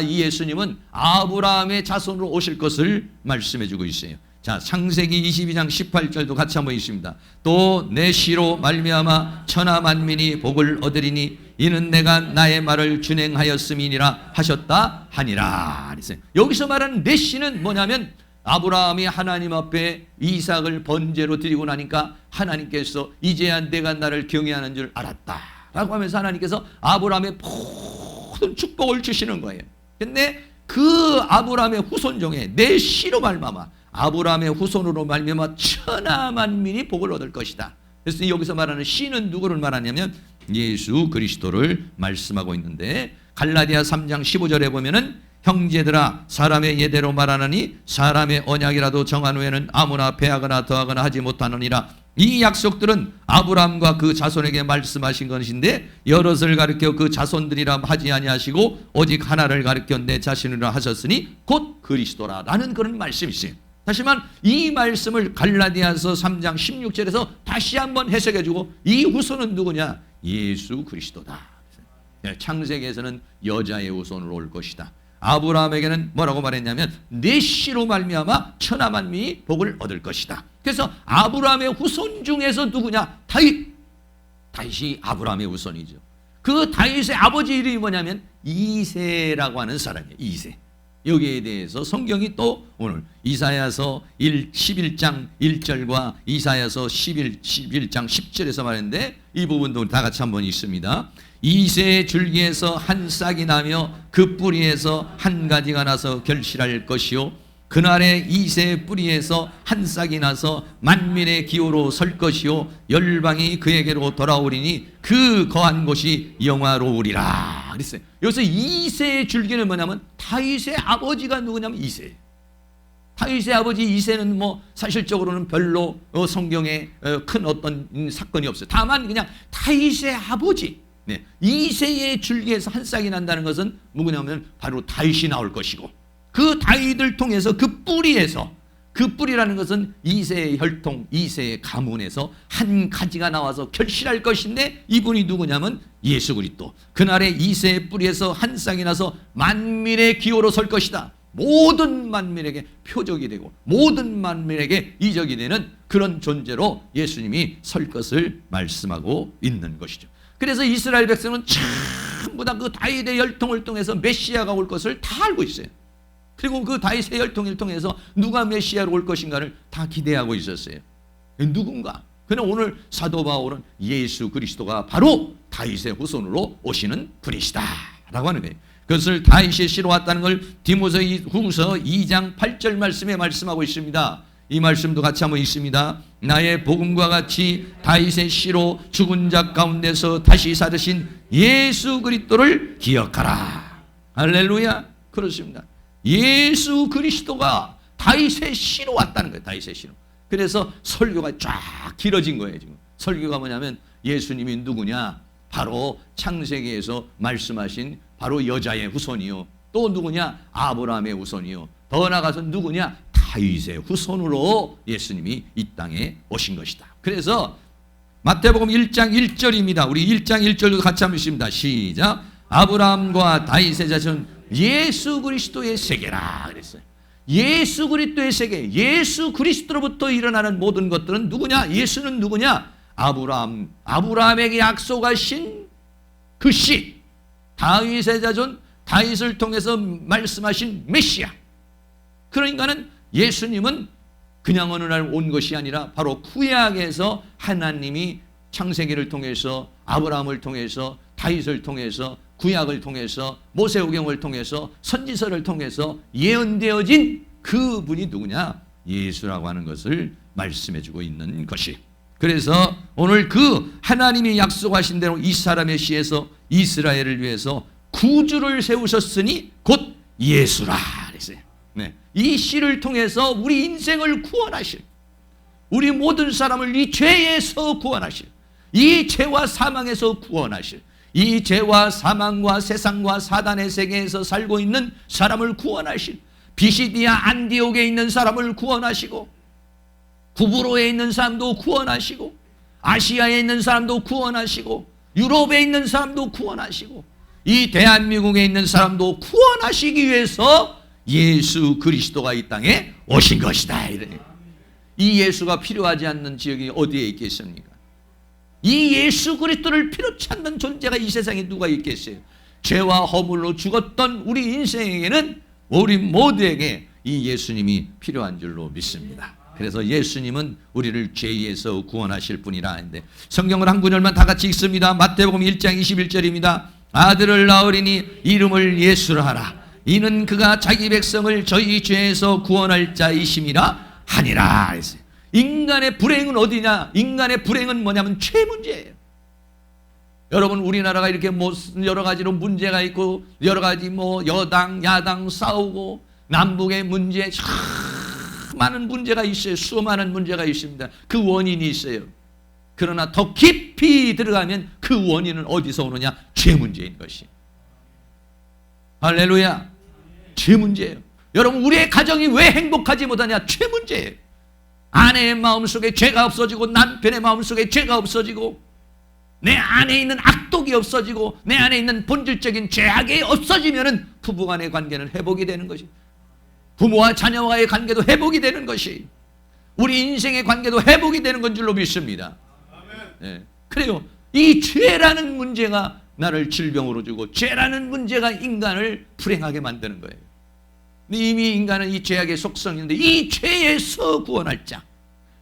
이 예수님은 아브라함의 자손으로 오실 것을 말씀해 주고 있어요. 자, 창세기 22장 18절도 같이 한번 읽습니다. 또 내 씨로 말미암아 천하 만민이 복을 얻으리니 이는 내가 나의 말을 준행하였음이니라 하셨다 하니라. 여기서 말하는 내 씨는 뭐냐면 아브라함이 하나님 앞에 이삭을 번제로 드리고 나니까 하나님께서 이제야 내가 나를 경외하는 줄 알았다 라고 하면서 하나님께서 아브라함의 모든 축복을 주시는 거예요. 근데 그 아브라함의 후손 중에 내 씨로 말미암아 아브라함의 후손으로 말미암아 천하 만민이 복을 얻을 것이다. 그래서 여기서 말하는 씨는 누구를 말하냐면 예수 그리스도를 말씀하고 있는데, 갈라디아 3장 15절에 보면은 형제들아 사람의 예대로 말하느니 사람의 언약이라도 정한 후에는 아무나 배하거나 더하거나 하지 못하느니라. 이 약속들은 아브라함과 그 자손에게 말씀하신 것인데 여럿을 가리켜 그 자손들이라 하지 아니하시고 오직 하나를 가리켜 내 자신이라 하셨으니 곧 그리스도라라는 그런 말씀이 있어요. 다시 말하면 이 말씀을 갈라디아서 3장 16절에서 다시 한번 해석해주고, 이 후손은 누구냐? 예수 그리스도다. 창세기에서는 여자의 후손으로 올 것이다. 아브라함에게는 뭐라고 말했냐면 내 씨로 말미암아 천하 만민이 복을 얻을 것이다. 그래서 아브라함의 후손 중에서 누구냐? 다윗이 아브라함의 후손이죠. 그 다윗의 아버지 이름이 뭐냐면 이새라고 하는 사람이에요. 이새. 여기에 대해서 성경이 또 오늘 이사야서 11장 1절과 이사야서 11장 10절에서 말했는데, 이 부분도 다 같이 한번 읽습니다. 이새의 줄기에서 한 싹이 나며 그 뿌리에서 한 가지가 나서 결실할 것이요 그날에 이새의 뿌리에서 한 싹이 나서 만민의 기호로 설 것이요 열방이 그에게로 돌아오리니 그 거한 곳이 영화로우리라 그랬어요. 여기서 이새의 줄기는 뭐냐면 다윗의 아버지가 누구냐면 이새. 다윗의 아버지 이새는 뭐 사실적으로는 별로 성경에 큰 어떤 사건이 없어요. 다만 그냥 다윗의 아버지, 네, 이새의 줄기에서 한 싹이 난다는 것은 누구냐면 바로 다윗이 나올 것이고, 그 다윗을 통해서 그 뿌리에서, 그 뿌리라는 것은 이새의 혈통, 이새의 가문에서 한 가지가 나와서 결실할 것인데, 이분이 누구냐면 예수 그리스도. 그날에 이새의 뿌리에서 한 싹이 나서 만민의 기호로 설 것이다. 모든 만민에게 표적이 되고 모든 만민에게 이적이 되는 그런 존재로 예수님이 설 것을 말씀하고 있는 것이죠. 그래서 이스라엘 백성은 전부 다 그 다윗의 혈통을 통해서 메시아가 올 것을 다 알고 있어요. 그리고 그 다윗의 혈통을 통해서 누가 메시아로 올 것인가를 다 기대하고 있었어요. 누군가? 그러나 오늘 사도 바울은 예수 그리스도가 바로 다윗의 후손으로 오시는 분이시다 라고 하는 거예요. 그것을 다윗의 씨로 왔다는 걸 디모데후서 2장 8절 말씀에 말씀하고 있습니다. 이 말씀도 같이 한번 읽습니다. 나의 복음과 같이 다윗의 씨로 죽은 자 가운데서 다시 살으신 예수 그리스도를 기억하라. 할렐루야. 그렇습니다. 예수 그리스도가 다윗의 씨로 왔다는 거예요. 다윗의 씨로. 그래서 설교가 쫙 길어진 거예요. 지금 설교가 뭐냐면 예수님이 누구냐? 바로 창세기에서 말씀하신 바로 여자의 후손이요. 또 누구냐? 아브라함의 후손이요. 더 나아가서 누구냐? 다윗의 후손으로 예수님이 이 땅에 오신 것이다. 그래서 마태복음 1장 1절입니다. 우리 1장 1절도 같이 한번 읽습니다. 시작. 아브라함과 다윗의 자손 예수 그리스도의 세계라 그랬어요. 예수 그리스도의 세계, 예수 그리스도로부터 일어나는 모든 것들은 누구냐? 예수는 누구냐? 아브라함에게 약속하신 그 씨, 다윗의 자손, 다윗을 통해서 말씀하신 메시아. 그러니까는 예수님은 그냥 어느 날 온 것이 아니라 바로 구약에서 하나님이 창세기를 통해서 아브라함을 통해서 다윗을 통해서 구약을 통해서 모세오경을 통해서 선지서를 통해서 예언되어진 그분이 누구냐? 예수라고 하는 것을 말씀해주고 있는 것이. 그래서 오늘 그 하나님이 약속하신 대로 이 사람의 씨에서 이스라엘을 위해서 구주를 세우셨으니 곧 예수라 그랬어요. 네. 이 씨를 통해서 우리 인생을 구원하실, 우리 모든 사람을 이 죄에서 구원하실, 이 죄와 사망에서 구원하실, 이 죄와 사망과 세상과 사단의 세계에서 살고 있는 사람을 구원하실, 비시디아 안디옥에 있는 사람을 구원하시고, 구브로에 있는 사람도 구원하시고, 아시아에 있는 사람도 구원하시고, 유럽에 있는 사람도 구원하시고, 이 대한민국에 있는 사람도 구원하시기 위해서 예수 그리스도가 이 땅에 오신 것이다. 이 예수가 필요하지 않는 지역이 어디에 있겠습니까? 이 예수 그리스도를 필요치 않는 존재가 이 세상에 누가 있겠어요? 죄와 허물로 죽었던 우리 인생에게는, 우리 모두에게 이 예수님이 필요한 줄로 믿습니다. 그래서 예수님은 우리를 죄에서 구원하실 분이라 하는데, 성경을 한 구절만 다 같이 읽습니다. 마태복음 1장 21절입니다. 아들을 낳으리니 이름을 예수라 하라. 이는 그가 자기 백성을 저희 죄에서 구원할 자이심이라 하니라 했어요. 인간의 불행은 어디냐? 인간의 불행은 뭐냐면 죄 문제예요. 여러분, 우리나라가 이렇게 뭐 여러 가지로 문제가 있고 여러 가지 뭐 여당 야당 싸우고 남북의 문제 참 많은 문제가 있어요. 수많은 문제가 있습니다. 그 원인이 있어요. 그러나 더 깊이 들어가면 그 원인은 어디서 오느냐? 죄 문제인 것이. 할렐루야. 죄 문제예요. 여러분, 우리의 가정이 왜 행복하지 못하냐? 죄 문제예요. 아내의 마음속에 죄가 없어지고 남편의 마음속에 죄가 없어지고 내 안에 있는 악독이 없어지고 내 안에 있는 본질적인 죄악이 없어지면은 부부간의 관계는 회복이 되는 것이, 부모와 자녀와의 관계도 회복이 되는 것이, 우리 인생의 관계도 회복이 되는 건 줄로 믿습니다. 네. 그래요. 이 죄라는 문제가 나를 질병으로 주고 죄라는 문제가 인간을 불행하게 만드는 거예요. 이미 인간은 이 죄악의 속성인데 이 죄에서 구원할 자,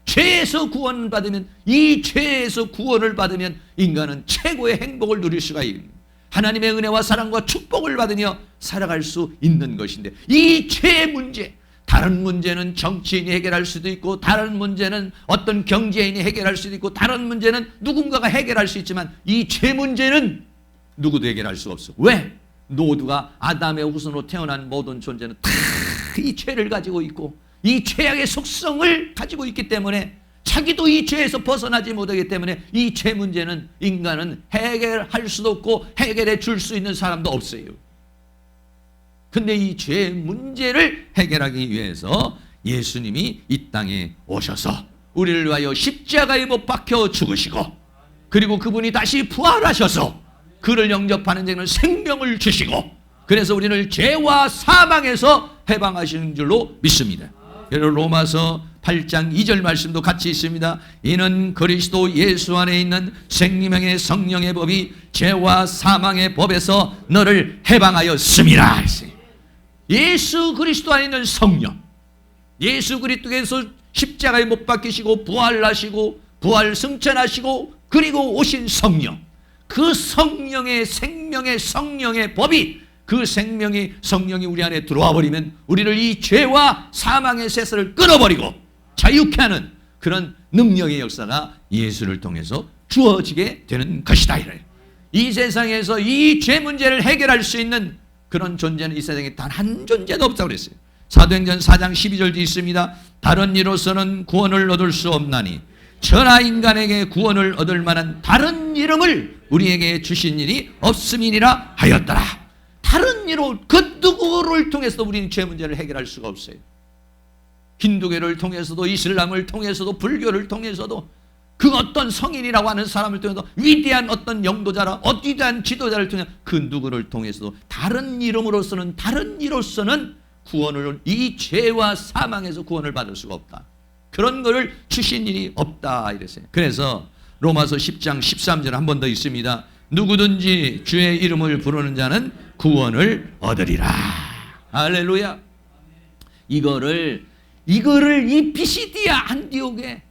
죄에서 구원을 받으면, 이 죄에서 구원을 받으면 인간은 최고의 행복을 누릴 수가 있습니다. 하나님의 은혜와 사랑과 축복을 받으며 살아갈 수 있는 것인데 이 죄의 문제, 다른 문제는 정치인이 해결할 수도 있고 다른 문제는 어떤 경제인이 해결할 수도 있고 다른 문제는 누군가가 해결할 수 있지만 이 죄 문제는 누구도 해결할 수 없어. 왜? 모두가 아담의 후손으로 태어난 모든 존재는 다 이 죄를 가지고 있고 이 죄악의 속성을 가지고 있기 때문에 자기도 이 죄에서 벗어나지 못하기 때문에 이 죄 문제는 인간은 해결할 수도 없고 해결해 줄 수 있는 사람도 없어요. 근데 이 죄 문제를 해결하기 위해서 예수님이 이 땅에 오셔서 우리를 위하여 십자가에 못 박혀 죽으시고 그리고 그분이 다시 부활하셔서 그를 영접하는 자에게는 생명을 주시고 그래서 우리를 죄와 사망에서 해방하시는 줄로 믿습니다. 그래서 로마서 8장 2절 말씀도 같이 있습니다. 이는 그리스도 예수 안에 있는 생명의 성령의 법이 죄와 사망의 법에서 너를 해방하였음이라. 예수 그리스도 안에 있는 성령, 예수 그리스도께서 십자가에 못 박히시고 부활하시고 부활 승천하시고 그리고 오신 성령, 그 성령의 생명의 성령의 법이, 그 생명이 성령이 우리 안에 들어와 버리면 우리를 이 죄와 사망의 세세를 끊어버리고 자유케 하는 그런 능력의 역사가 예수를 통해서 주어지게 되는 것이다. 이 세상에서 이 죄 문제를 해결할 수 있는 그런 존재는 이 세상에 단 한 존재도 없다고 그랬어요. 사도행전 4장 12절도 있습니다. 다른 이로서는 구원을 얻을 수 없나니 천하 인간에게 구원을 얻을 만한 다른 이름을 우리에게 주신 일이 없음이니라 하였더라. 다른 이로 그 누구를 통해서도 우리는 죄 문제를 해결할 수가 없어요. 힌두교를 통해서도 이슬람을 통해서도 불교를 통해서도 그 어떤 성인이라고 하는 사람을 통해서 위대한 어떤 영도자라 위대한 지도자를 통해 그 누구를 통해서도 다른 이름으로서는 다른 이로서는 구원을, 이 죄와 사망에서 구원을 받을 수가 없다. 그런 것을 주신 일이 없다 이랬어요. 그래서 로마서 10장 13절 한 번 더 있습니다. 누구든지 주의 이름을 부르는 자는 구원을 얻으리라. 할렐루야. 이거를 이 피시디아 안디옥에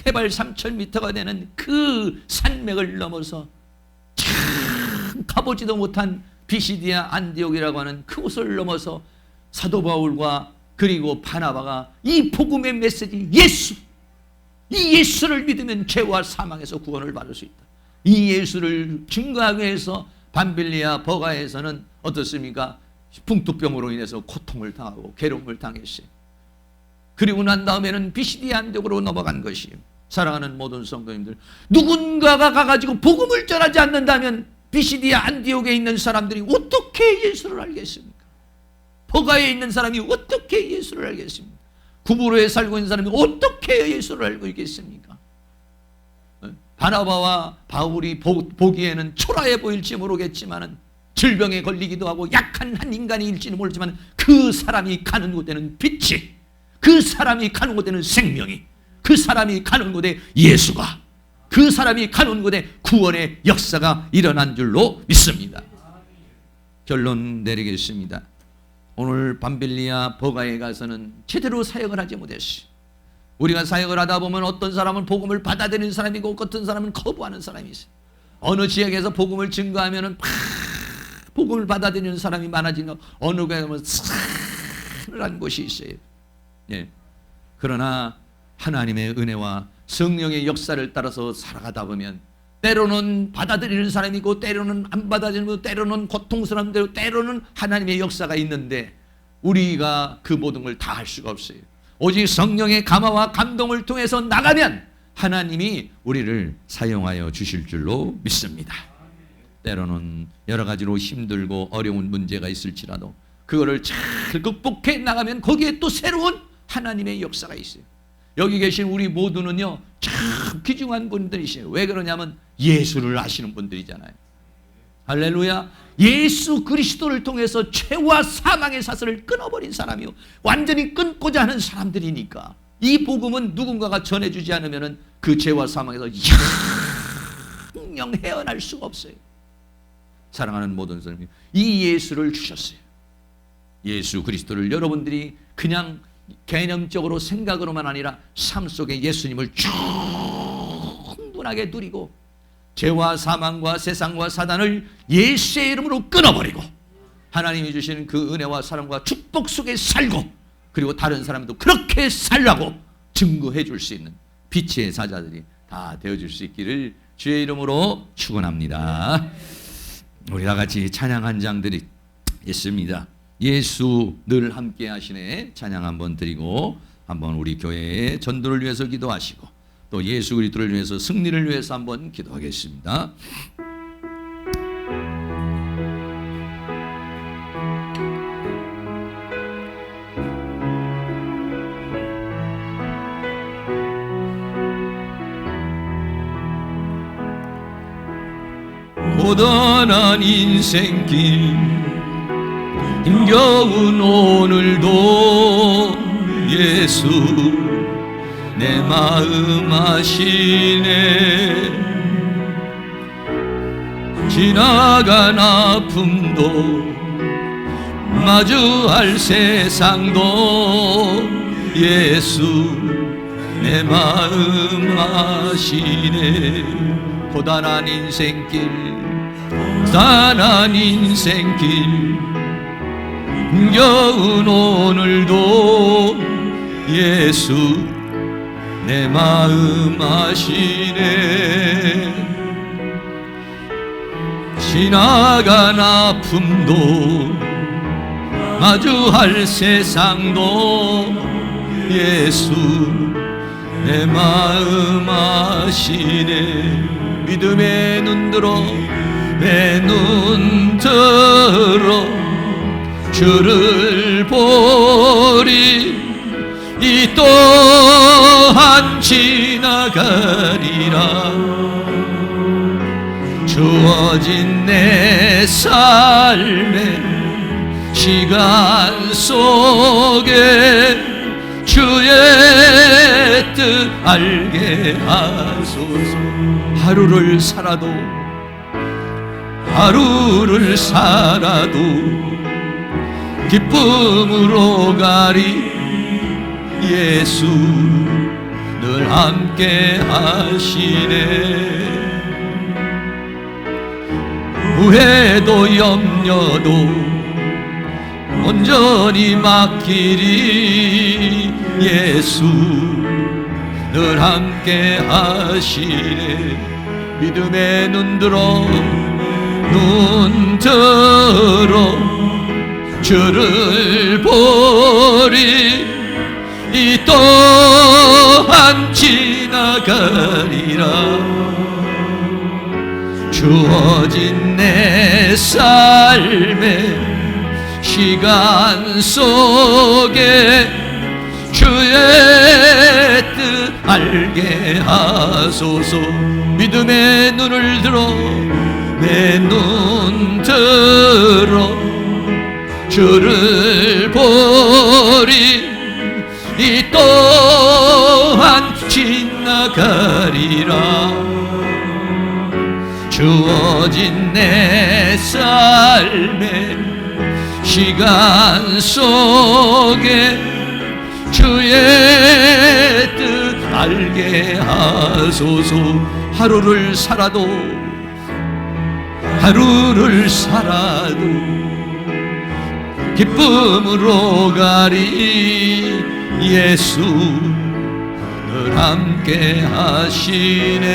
해발 3,000m가 되는 그 산맥을 넘어서 참 가보지도 못한 피시디아 안디옥이라고 하는 그곳을 넘어서 사도 바울과 그리고 바나바가 이 복음의 메시지 이 예수를 믿으면 죄와 사망에서 구원을 받을 수 있다. 이 예수를 증거하기 위해서 밤빌리아 버가에서는 어떻습니까? 풍토병으로 인해서 고통을 당하고 괴로움을 당했어요. 그리고 난 다음에는 비시디아 안디옥으로 넘어간 것이에요. 사랑하는 모든 성도님들, 누군가가 가가지고 복음을 전하지 않는다면 비시디아 안디옥에 있는 사람들이 어떻게 예수를 알겠습니까? 버가에 있는 사람이 어떻게 예수를 알겠습니까? 구부로에 살고 있는 사람이 어떻게 예수를 알고 있겠습니까? 바나바와 바울이 보기에는 초라해 보일지 모르겠지만 질병에 걸리기도 하고 약한 한 인간일지는 모르지만 그 사람이 가는 곳에는 빛이, 그 사람이 가는 곳에는 생명이, 그 사람이 가는 곳에 예수가, 그 사람이 가는 곳에 구원의 역사가 일어난 줄로 믿습니다. 결론 내리겠습니다. 오늘 밤빌리아 버가에 가서는 제대로 사역을 하지 못했어요. 우리가 사역을 하다 보면 어떤 사람은 복음을 받아들이는 사람이고 어떤 사람은 거부하는 사람이 있어요. 어느 지역에서 복음을 증거하면 복음을 받아들이는 사람이 많아지는 어느 곳에 가면 싸늘한 곳이 있어요. 예. 그러나 하나님의 은혜와 성령의 역사를 따라서 살아가다 보면 때로는 받아들이는 사람이 있고 때로는 안 받아들이는 거, 때로는 고통스러운 대로, 때로는 하나님의 역사가 있는데 우리가 그 모든 걸 다 할 수가 없어요. 오직 성령의 감화와 감동을 통해서 나가면 하나님이 우리를 사용하여 주실 줄로 믿습니다. 때로는 여러 가지로 힘들고 어려운 문제가 있을지라도 그거를 잘 극복해 나가면 거기에 또 새로운 하나님의 역사가 있어요. 여기 계신 우리 모두는요 참 귀중한 분들이시에요. 왜 그러냐면 예수를 아시는 분들이잖아요. 할렐루야. 예수 그리스도를 통해서 죄와 사망의 사슬을 끊어버린 사람이요, 완전히 끊고자 하는 사람들이니까 이 복음은 누군가가 전해주지 않으면 그 죄와 사망에서 영영 헤어날 수가 없어요. 사랑하는 모든 사람이 이 예수를 주셨어요. 예수 그리스도를 여러분들이 그냥 개념적으로 생각으로만 아니라 삶 속에 예수님을 충분하게 누리고 죄와 사망과 세상과 사단을 예수의 이름으로 끊어버리고 하나님이 주시는 그 은혜와 사랑과 축복 속에 살고 그리고 다른 사람도 그렇게 살라고 증거해 줄 수 있는 빛의 사자들이 다 되어줄 수 있기를 주의 이름으로 축원합니다. 우리 다 같이 찬양 한 장들이 있습니다. 예수 늘 함께 하시네 찬양 한번 드리고 한번 우리 교회의 전도를 위해서 기도하시고 또 예수 그리스도를 위해서 승리를 위해서 한번 기도하겠습니다. 고단한 인생길 힘겨운 오늘도 예수 내 마음 아시네. 지나간 아픔도 마주할 세상도 예수 내 마음 아시네. 고단한 인생길 고단한 인생길 힘겨운 오늘도 예수 내 마음 아시네. 지나간 아픔도 마주할 세상도 예수 내 마음 아시네. 믿음의 눈 들어 내 눈 들어 주를 보리. 이 또한 지나가리라. 주어진 내 삶의 시간 속에 주의 뜻 알게 하소서. 하루를 살아도 기쁨으로 가리. 예수 늘 함께 하시네. 후회도 염려도 온전히 맡기리. 예수 늘 함께 하시네. 믿음의 눈 들어 주를 보리. 이 또한 지나가리라. 주어진 내 삶의 시간 속에 주의 뜻 알게 하소서. 믿음의 눈을 들어 내 눈 들어 주를 보리. 이 또한 지나가리라. 주어진 내 삶의 시간 속에 주의 뜻 알게 하소서. 하루를 살아도 하루를 살아도 기쁨으로 가리. 예수 늘 함께 하시네.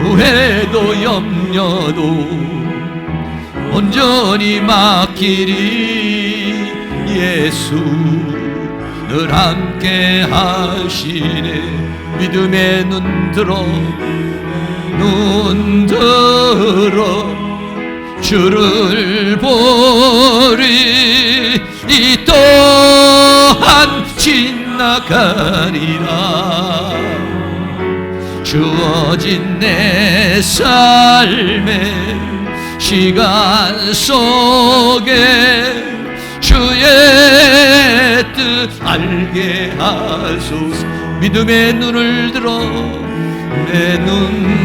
후회도 염려도 온전히 맡기리. 예수 늘 함께 하시네. 믿음의 눈 들어 주를 보리. 이 또한 지나가리라. 주어진 내 삶의 시간 속에 주의 뜻 알게 하소서. 믿음의 눈을 들어 내 눈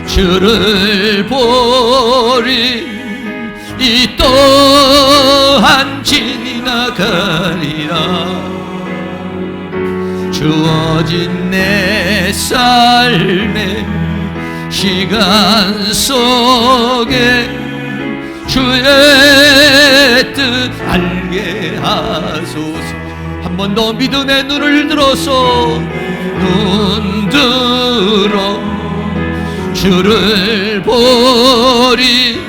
주를 보리. 이 또한 지나가리라. 주어진 내 삶의 시간 속에 주의 뜻 알게 하소서. 한 번 더 믿음의 눈을 들어서 눈 들어 주를 보리.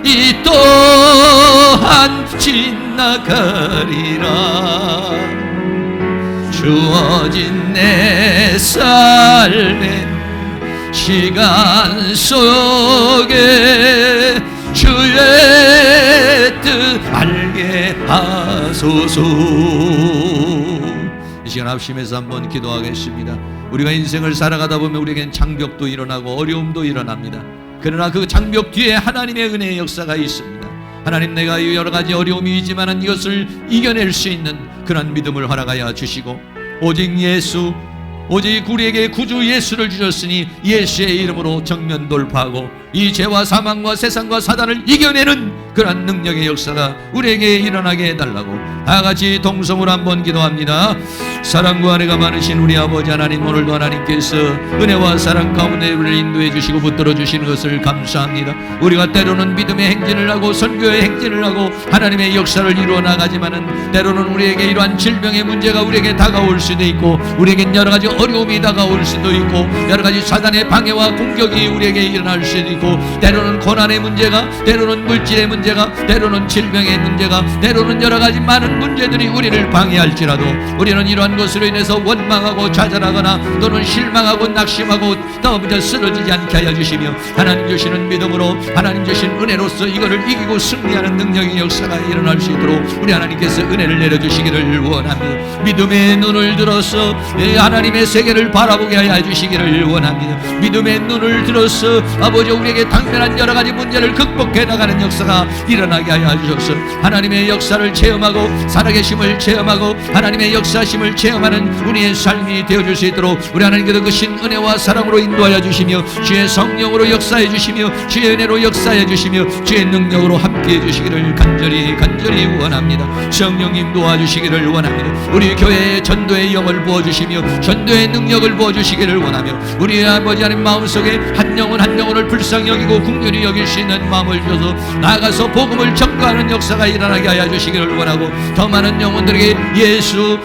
이 또한 지나가리라. 주어진 내 삶의 시간 속에 주의 뜻 알게 하소서. 이 시간 합심해서 한번 기도하겠습니다. 우리가 인생을 살아가다 보면 우리에겐 장벽도 일어나고 어려움도 일어납니다. 그러나 그 장벽 뒤에 하나님의 은혜의 역사가 있습니다. 하나님, 내가 여러 가지 어려움이 있지만 이것을 이겨낼 수 있는 그런 믿음을 허락하여 주시고, 오직 예수, 오직 우리에게 구주 예수를 주셨으니 예수의 이름으로 정면 돌파하고 이 죄와 사망과 세상과 사단을 이겨내는 그러한 능력의 역사가 우리에게 일어나게 해달라고 다같이 동성으로 한번 기도합니다. 사랑과 은혜가 많으신 우리 아버지 하나님, 오늘도 하나님께서 은혜와 사랑 가운데 우리를 인도해 주시고 붙들어 주시는 것을 감사합니다. 우리가 때로는 믿음의 행진을 하고 선교의 행진을 하고 하나님의 역사를 이루어 나가지만은 때로는 우리에게 이러한 질병의 문제가 우리에게 다가올 수도 있고, 우리에겐 여러 가지 어려움이 다가올 수도 있고, 여러 가지 사단의 방해와 공격이 우리에게 일어날 수도 있고, 때로는 고난의 문제가, 때로는 물질의 문제가, 때로는 질병의 문제가, 때로는 여러 가지 많은 문제들이 우리를 방해할지라도 우리는 이러한 것으로 인해서 원망하고 좌절하거나 또는 실망하고 낙심하고 또 쓰러지지 않게 하여 주시며, 하나님 주시는 믿음으로 하나님 주신 은혜로서 이거를 이기고 승리하는 능력의 역사가 일어날 수 있도록 우리 하나님께서 은혜를 내려주시기를 원합니다. 믿음의 눈을 들어서 하나님의 세계를 바라보게 하여 주시기를 원합니다. 믿음의 눈을 들어서 아버지, 우리에게 당면한 여러 가지 문제를 극복해 나가는 역사가 일어나게 하여 주셔서 하나님의 역사를 체험하고 살아계심을 체험하고 하나님의 역사심을 체험하는 우리의 삶이 되어줄 수 있도록 우리 하나님께서 그 신은혜와 사랑으로 인도하여 주시며 주의 성령으로 역사해 주시며 주의 은혜로 역사해 주시며 주의 능력으로 함께해 주시기를 간절히 원합니다. 성령님 도와주시기를 원합니다. 우리 교회의 전도의 영을 부어주시며 전도의 능력을 부어주시기를 원하며, 우리 아버지 하나님 마음속에 한 영혼 한 영혼을 불쌍히 여기고 긍휼히 여길 수 있는 마음을 줘서 나아가서 복음을 전가하는 역사가 일어나게 하여 주시기를 원하고, 더 많은 영혼들에게 예수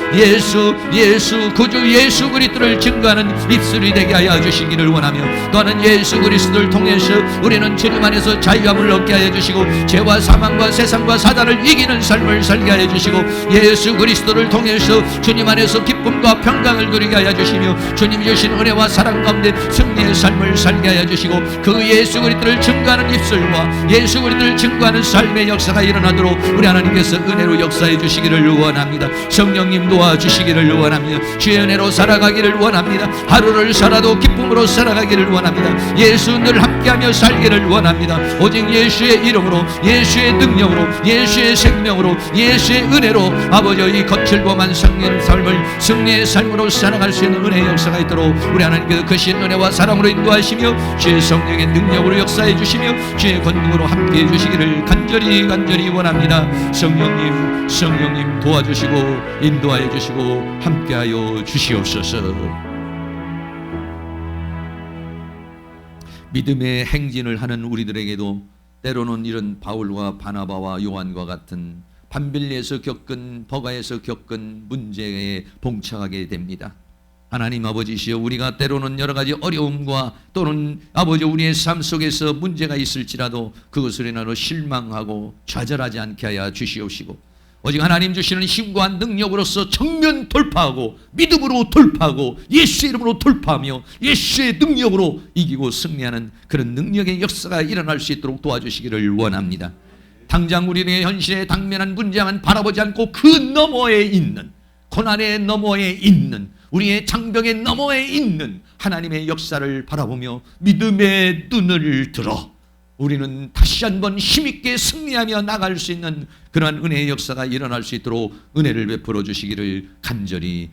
구주 예수 그리스도를 증거하는 입술이 되게 하여 주시기를 원하며, 또한 예수 그리스도를 통해서 우리는 주님 안에서 자유함을 얻게 하여 주시고 죄와 사망과 세상과 사단을 이기는 삶을 살게 하여 주시고, 예수 그리스도를 통해서 주님 안에서 기쁨과 평강을 누리게 하여 주시며 주님 주신 은혜와 사랑 가운데 승리의 삶을 살게 하여 주시고, 그 예수 그리스도를 증거하는 입술과 예수 그리스도를 증거하는 삶의 역사가 일어나도록 우리 하나님께서 은혜로 역사해 주시기를 원합니다. 성령님 도와주시기를 원합니다. 주의 은혜로 살아가기를 원합니다. 하루를 살아도 기쁨으로 살아가기를 원합니다. 예수 늘 함께하며 살기를 원합니다. 오직 예수의 이름으로, 예수의 능력으로, 예수의 생명으로, 예수의 은혜로 아버지 이 거칠고만 성령 삶을 승리의 삶으로 살아갈 수 있는 은혜의 역사가 있도록 우리 하나님께서 그 신 은혜와 사랑으로 인도하시며 주의 성령의 능력으로 역사해 주시며 주의 권능으로 함께해 주시기를 간절히 원합니다. 성령님 도와주시고 인도하여 주시고 함께하여 주시옵소서. 믿음의 행진을 하는 우리들에게도 때로는 이런 바울과 바나바와 요한과 같은 반빌리에서 겪은, 버가에서 겪은 문제에 봉착하게 됩니다. 하나님 아버지시여, 우리가 때로는 여러 가지 어려움과 또는 아버지 우리의 삶 속에서 문제가 있을지라도 그것을 인하여 실망하고 좌절하지 않게 하여 주시옵시고, 오직 하나님 주시는 힘과 능력으로서 정면 돌파하고 믿음으로 돌파하고 예수의 이름으로 돌파하며 예수의 능력으로 이기고 승리하는 그런 능력의 역사가 일어날 수 있도록 도와주시기를 원합니다. 당장 우리의 현실에 당면한 문제만 바라보지 않고 그 너머에 있는, 고난의 너머에 있는, 우리의 장벽의 너머에 있는 하나님의 역사를 바라보며 믿음의 눈을 들어 우리는 다시 한번 힘있게 승리하며 나갈 수 있는 그러한 은혜의 역사가 일어날 수 있도록 은혜를 베풀어 주시기를 간절히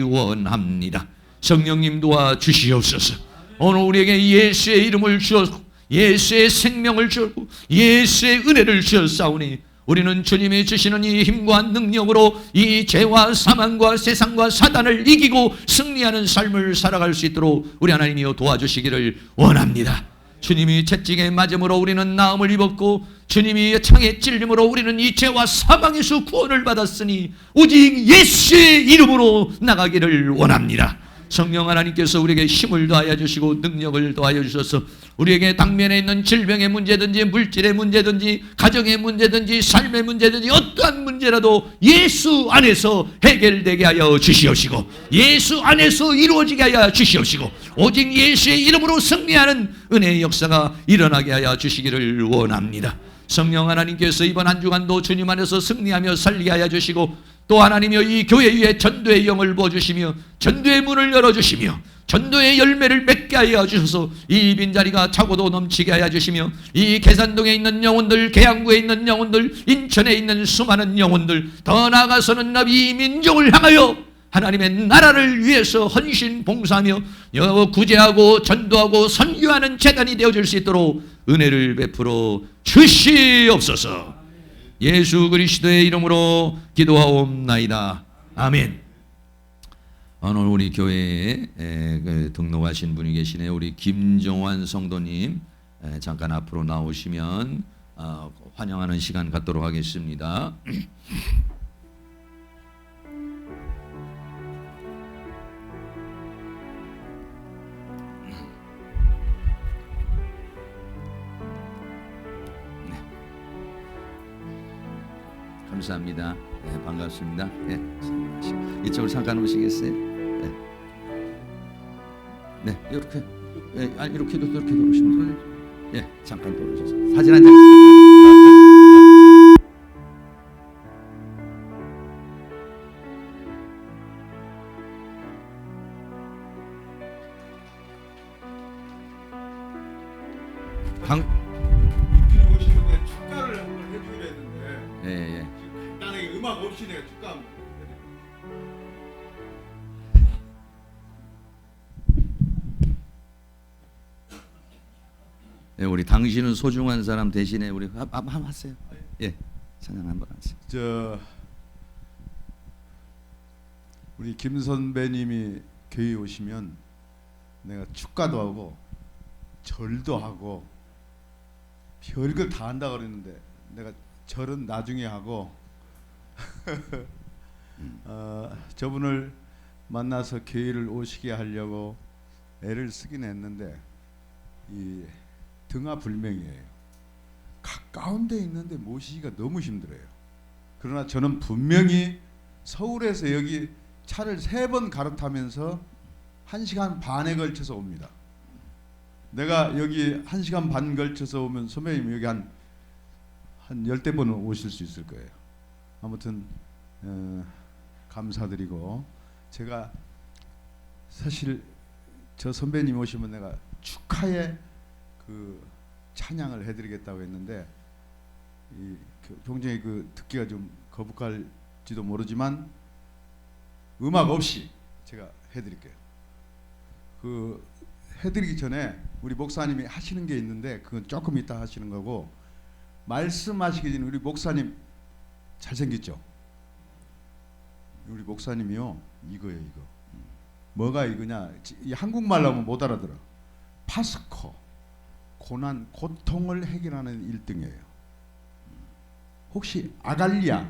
원합니다. 성령님 도와주시옵소서. 오늘 우리에게 예수의 이름을 주셔서 예수의 생명을 주고 예수의 은혜를 주셨사오니 우리는 주님이 주시는 이 힘과 능력으로 이 죄와 사망과 세상과 사단을 이기고 승리하는 삶을 살아갈 수 있도록 우리 하나님이여 도와주시기를 원합니다. 주님이 채찍에 맞음으로 우리는 나음을 입었고 주님이 창에 찔림으로 우리는 이 죄와 사망에서 구원을 받았으니 오직 예수의 이름으로 나가기를 원합니다. 성령 하나님께서 우리에게 힘을 더하여 주시고 능력을 더하여 주셔서 우리에게 당면에 있는 질병의 문제든지 물질의 문제든지 가정의 문제든지 삶의 문제든지 어떠한 문제라도 예수 안에서 해결되게 하여 주시옵시고 예수 안에서 이루어지게 하여 주시옵시고 오직 예수의 이름으로 승리하는 은혜의 역사가 일어나게 하여 주시기를 원합니다. 성령 하나님께서 이번 한 주간도 주님 안에서 승리하며 살게 하여 주시고 또 하나님이여 이 교회 위에 전도의 영을 부어주시며 전도의 문을 열어주시며 전도의 열매를 맺게 하여 주셔서 이 빈자리가 차고도 넘치게 하여 주시며 이 계산동에 있는 영혼들, 계양구에 있는 영혼들, 인천에 있는 수많은 영혼들, 더 나아가서는 이 민족을 향하여 하나님의 나라를 위해서 헌신 봉사하며 구제하고 전도하고 선교하는 재단이 되어줄 수 있도록 은혜를 베풀어 주시옵소서. 예수 그리스도의 이름으로 기도하옵나이다. 아멘. 오늘 우리 교회에 등록하신 분이 계시네요. 우리 김정환 성도님 잠깐 앞으로 나오시면 환영하는 시간 갖도록 하겠습니다. 감사합니다. 네, 반갑습니다. 네, 이쪽으로 잠깐 오시겠어요? 네, 네 이렇게, 네, 아니 이렇게도 오시면 돼요. 네, 잠깐 돌아오셔서 사진 한 장. 오시는데 축가를 한번 해주려 했는데. 예. 간단하게 음악 없이 내가 축가 한번 예, 우리 당신은 소중한 사람 대신에 우리 한번 하세요. 예, 찬양 한번 하세요. 우리 김 선배님이 교회 오시면 내가 축가도 하고 절도 하고 별걸 다 한다 그랬는데 내가 절은 나중에 하고 저분을 만나서 교회를 오시게 하려고 애를 쓰긴 했는데 이 등하불명이에요. 가까운 데 있는데 모시기가 너무 힘들어요. 그러나 저는 분명히 서울에서 여기 차를 3번 갈아타면서 1시간 반에 걸쳐서 옵니다. 내가 여기 1시간 반 걸쳐서 오면 선배님 여기 한 10대번은 오실 수 있을 거예요. 아무튼 감사드리고 제가 사실 저 선배님 오시면 내가 축하의 그 찬양을 해드리겠다고 했는데 굉장히 그 듣기가 좀 거북할지도 모르지만 음악 없이 제가 해드릴게요. 그 해드리기 전에 우리 목사님이 하시는 게 있는데 그건 조금 이따 하시는 거고 말씀하시기 전에 우리 목사님 잘생겼죠? 우리 목사님이요 이거예요 이거. 뭐가 이거냐? 이 한국말로 하면 못 알아들어. 파스코, 고난, 고통을 해결하는 1등이에요. 혹시 아갈리아,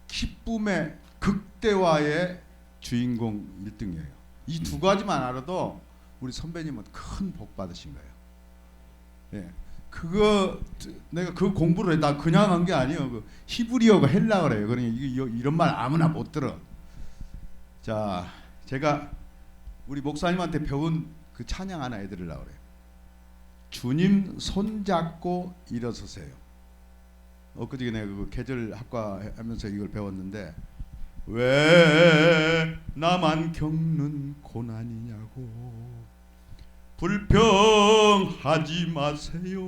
기쁨의 극대화의 주인공 1등이에요. 이 두 가지만 알아도 우리 선배님은 큰 복 받으신 거예요. 예, 그거 내가 그 공부를 나 그냥 한 게 아니에요. 그 히브리어가 헬라어래요. 그러니까 이런 말 아무나 못 들어. 자, 제가 우리 목사님한테 배운 그 찬양 하나 해드리려고 그래요. 주님 손잡고 일어서세요. 엊그저께 내가 그 계절 학과 하면서 이걸 배웠는데, 왜 나만 겪는 고난이냐고 불평하지 마세요.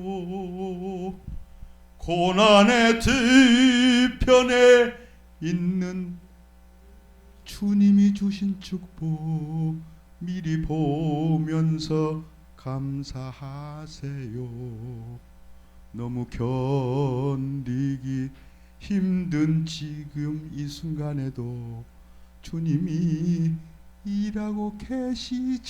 고난의 뒤편에 있는 주님이 주신 축복 미리 보면서 감사하세요. 너무 견디기 힘든 지금 이 순간에도 주님이 일하고 계시잖아요.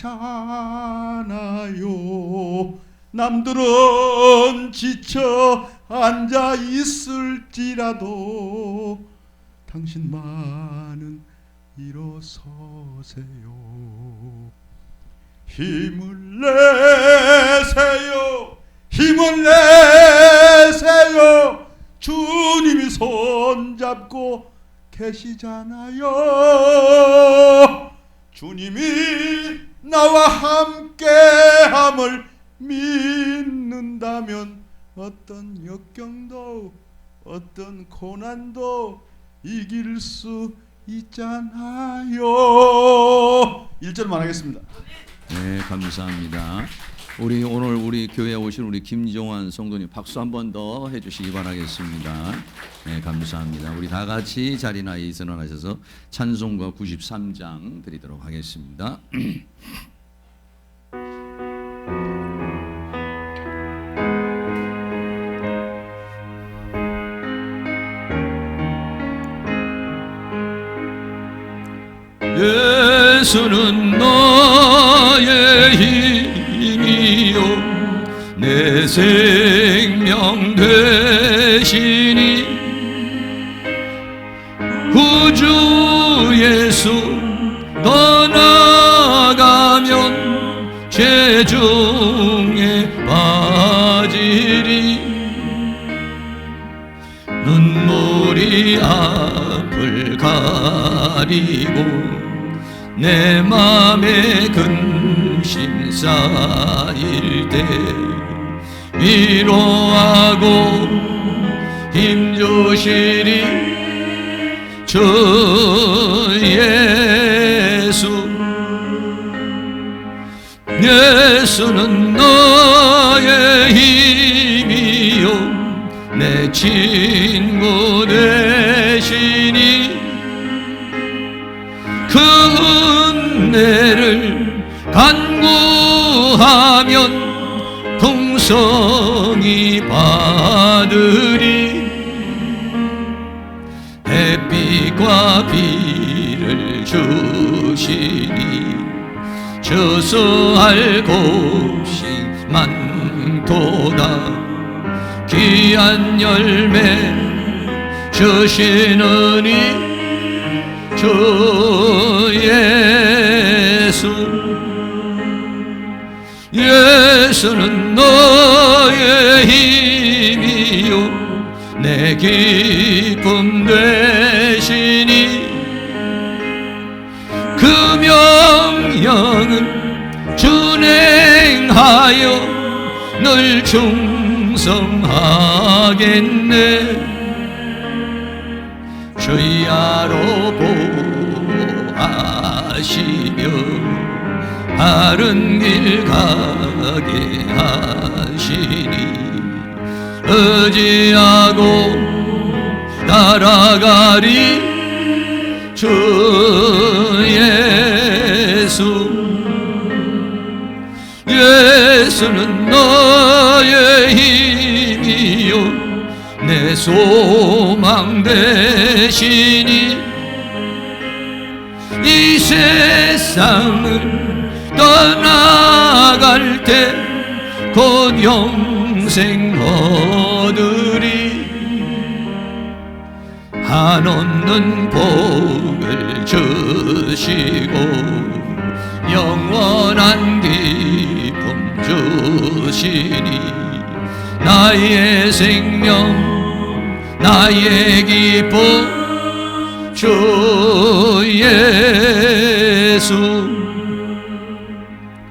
남들은 지쳐 앉아 있을지라도 당신만은 일어서세요. 힘을 내세요. 힘을 내세요. 주님이 손잡고 계시잖아요. 주님이 나와 함께함을 믿는다면 어떤 역경도 어떤 고난도 이길 수 있잖아요. 1절만 하겠습니다. 네, 감사합니다. 오늘 우리 교회에 오신 우리 김종환 성도님 박수 한 번 더 해주시기 바라겠습니다. 네, 감사합니다. 우리 다 같이 자리나 일어나셔서 찬송가 93장 드리도록 하겠습니다. 예수는 나의 힘이요 내 생명 되시니 구주 예수 떠나가면 죄중에 빠지리 눈물이 앞을 가리고 내 맘에 근심 쌓일 때 위로하고 힘주시리 주 예수. 예수는 나의 힘이요 내 친구 되시니 그 은혜를 간구하면 풍성히 받으리 햇빛과 비를 주시니 저서할 곳이 많도다 귀한 열매 주시느니 주 예수. 예수는 너의 힘이요 내 기쁨 되시니 그 명령을 준행하여 늘 충성하겠네. 주야로 보호하시며 바른 길 가게 하시니 의지하고 따라가리 주 예수. 예수는 너의 힘이요 내 소망 되시니 이 세상을 떠나갈 때 곧 영생 얻으리. 한없는 복을 주시고 영원한 기쁨 주시니 나의 생명 나의 기쁨 주 예수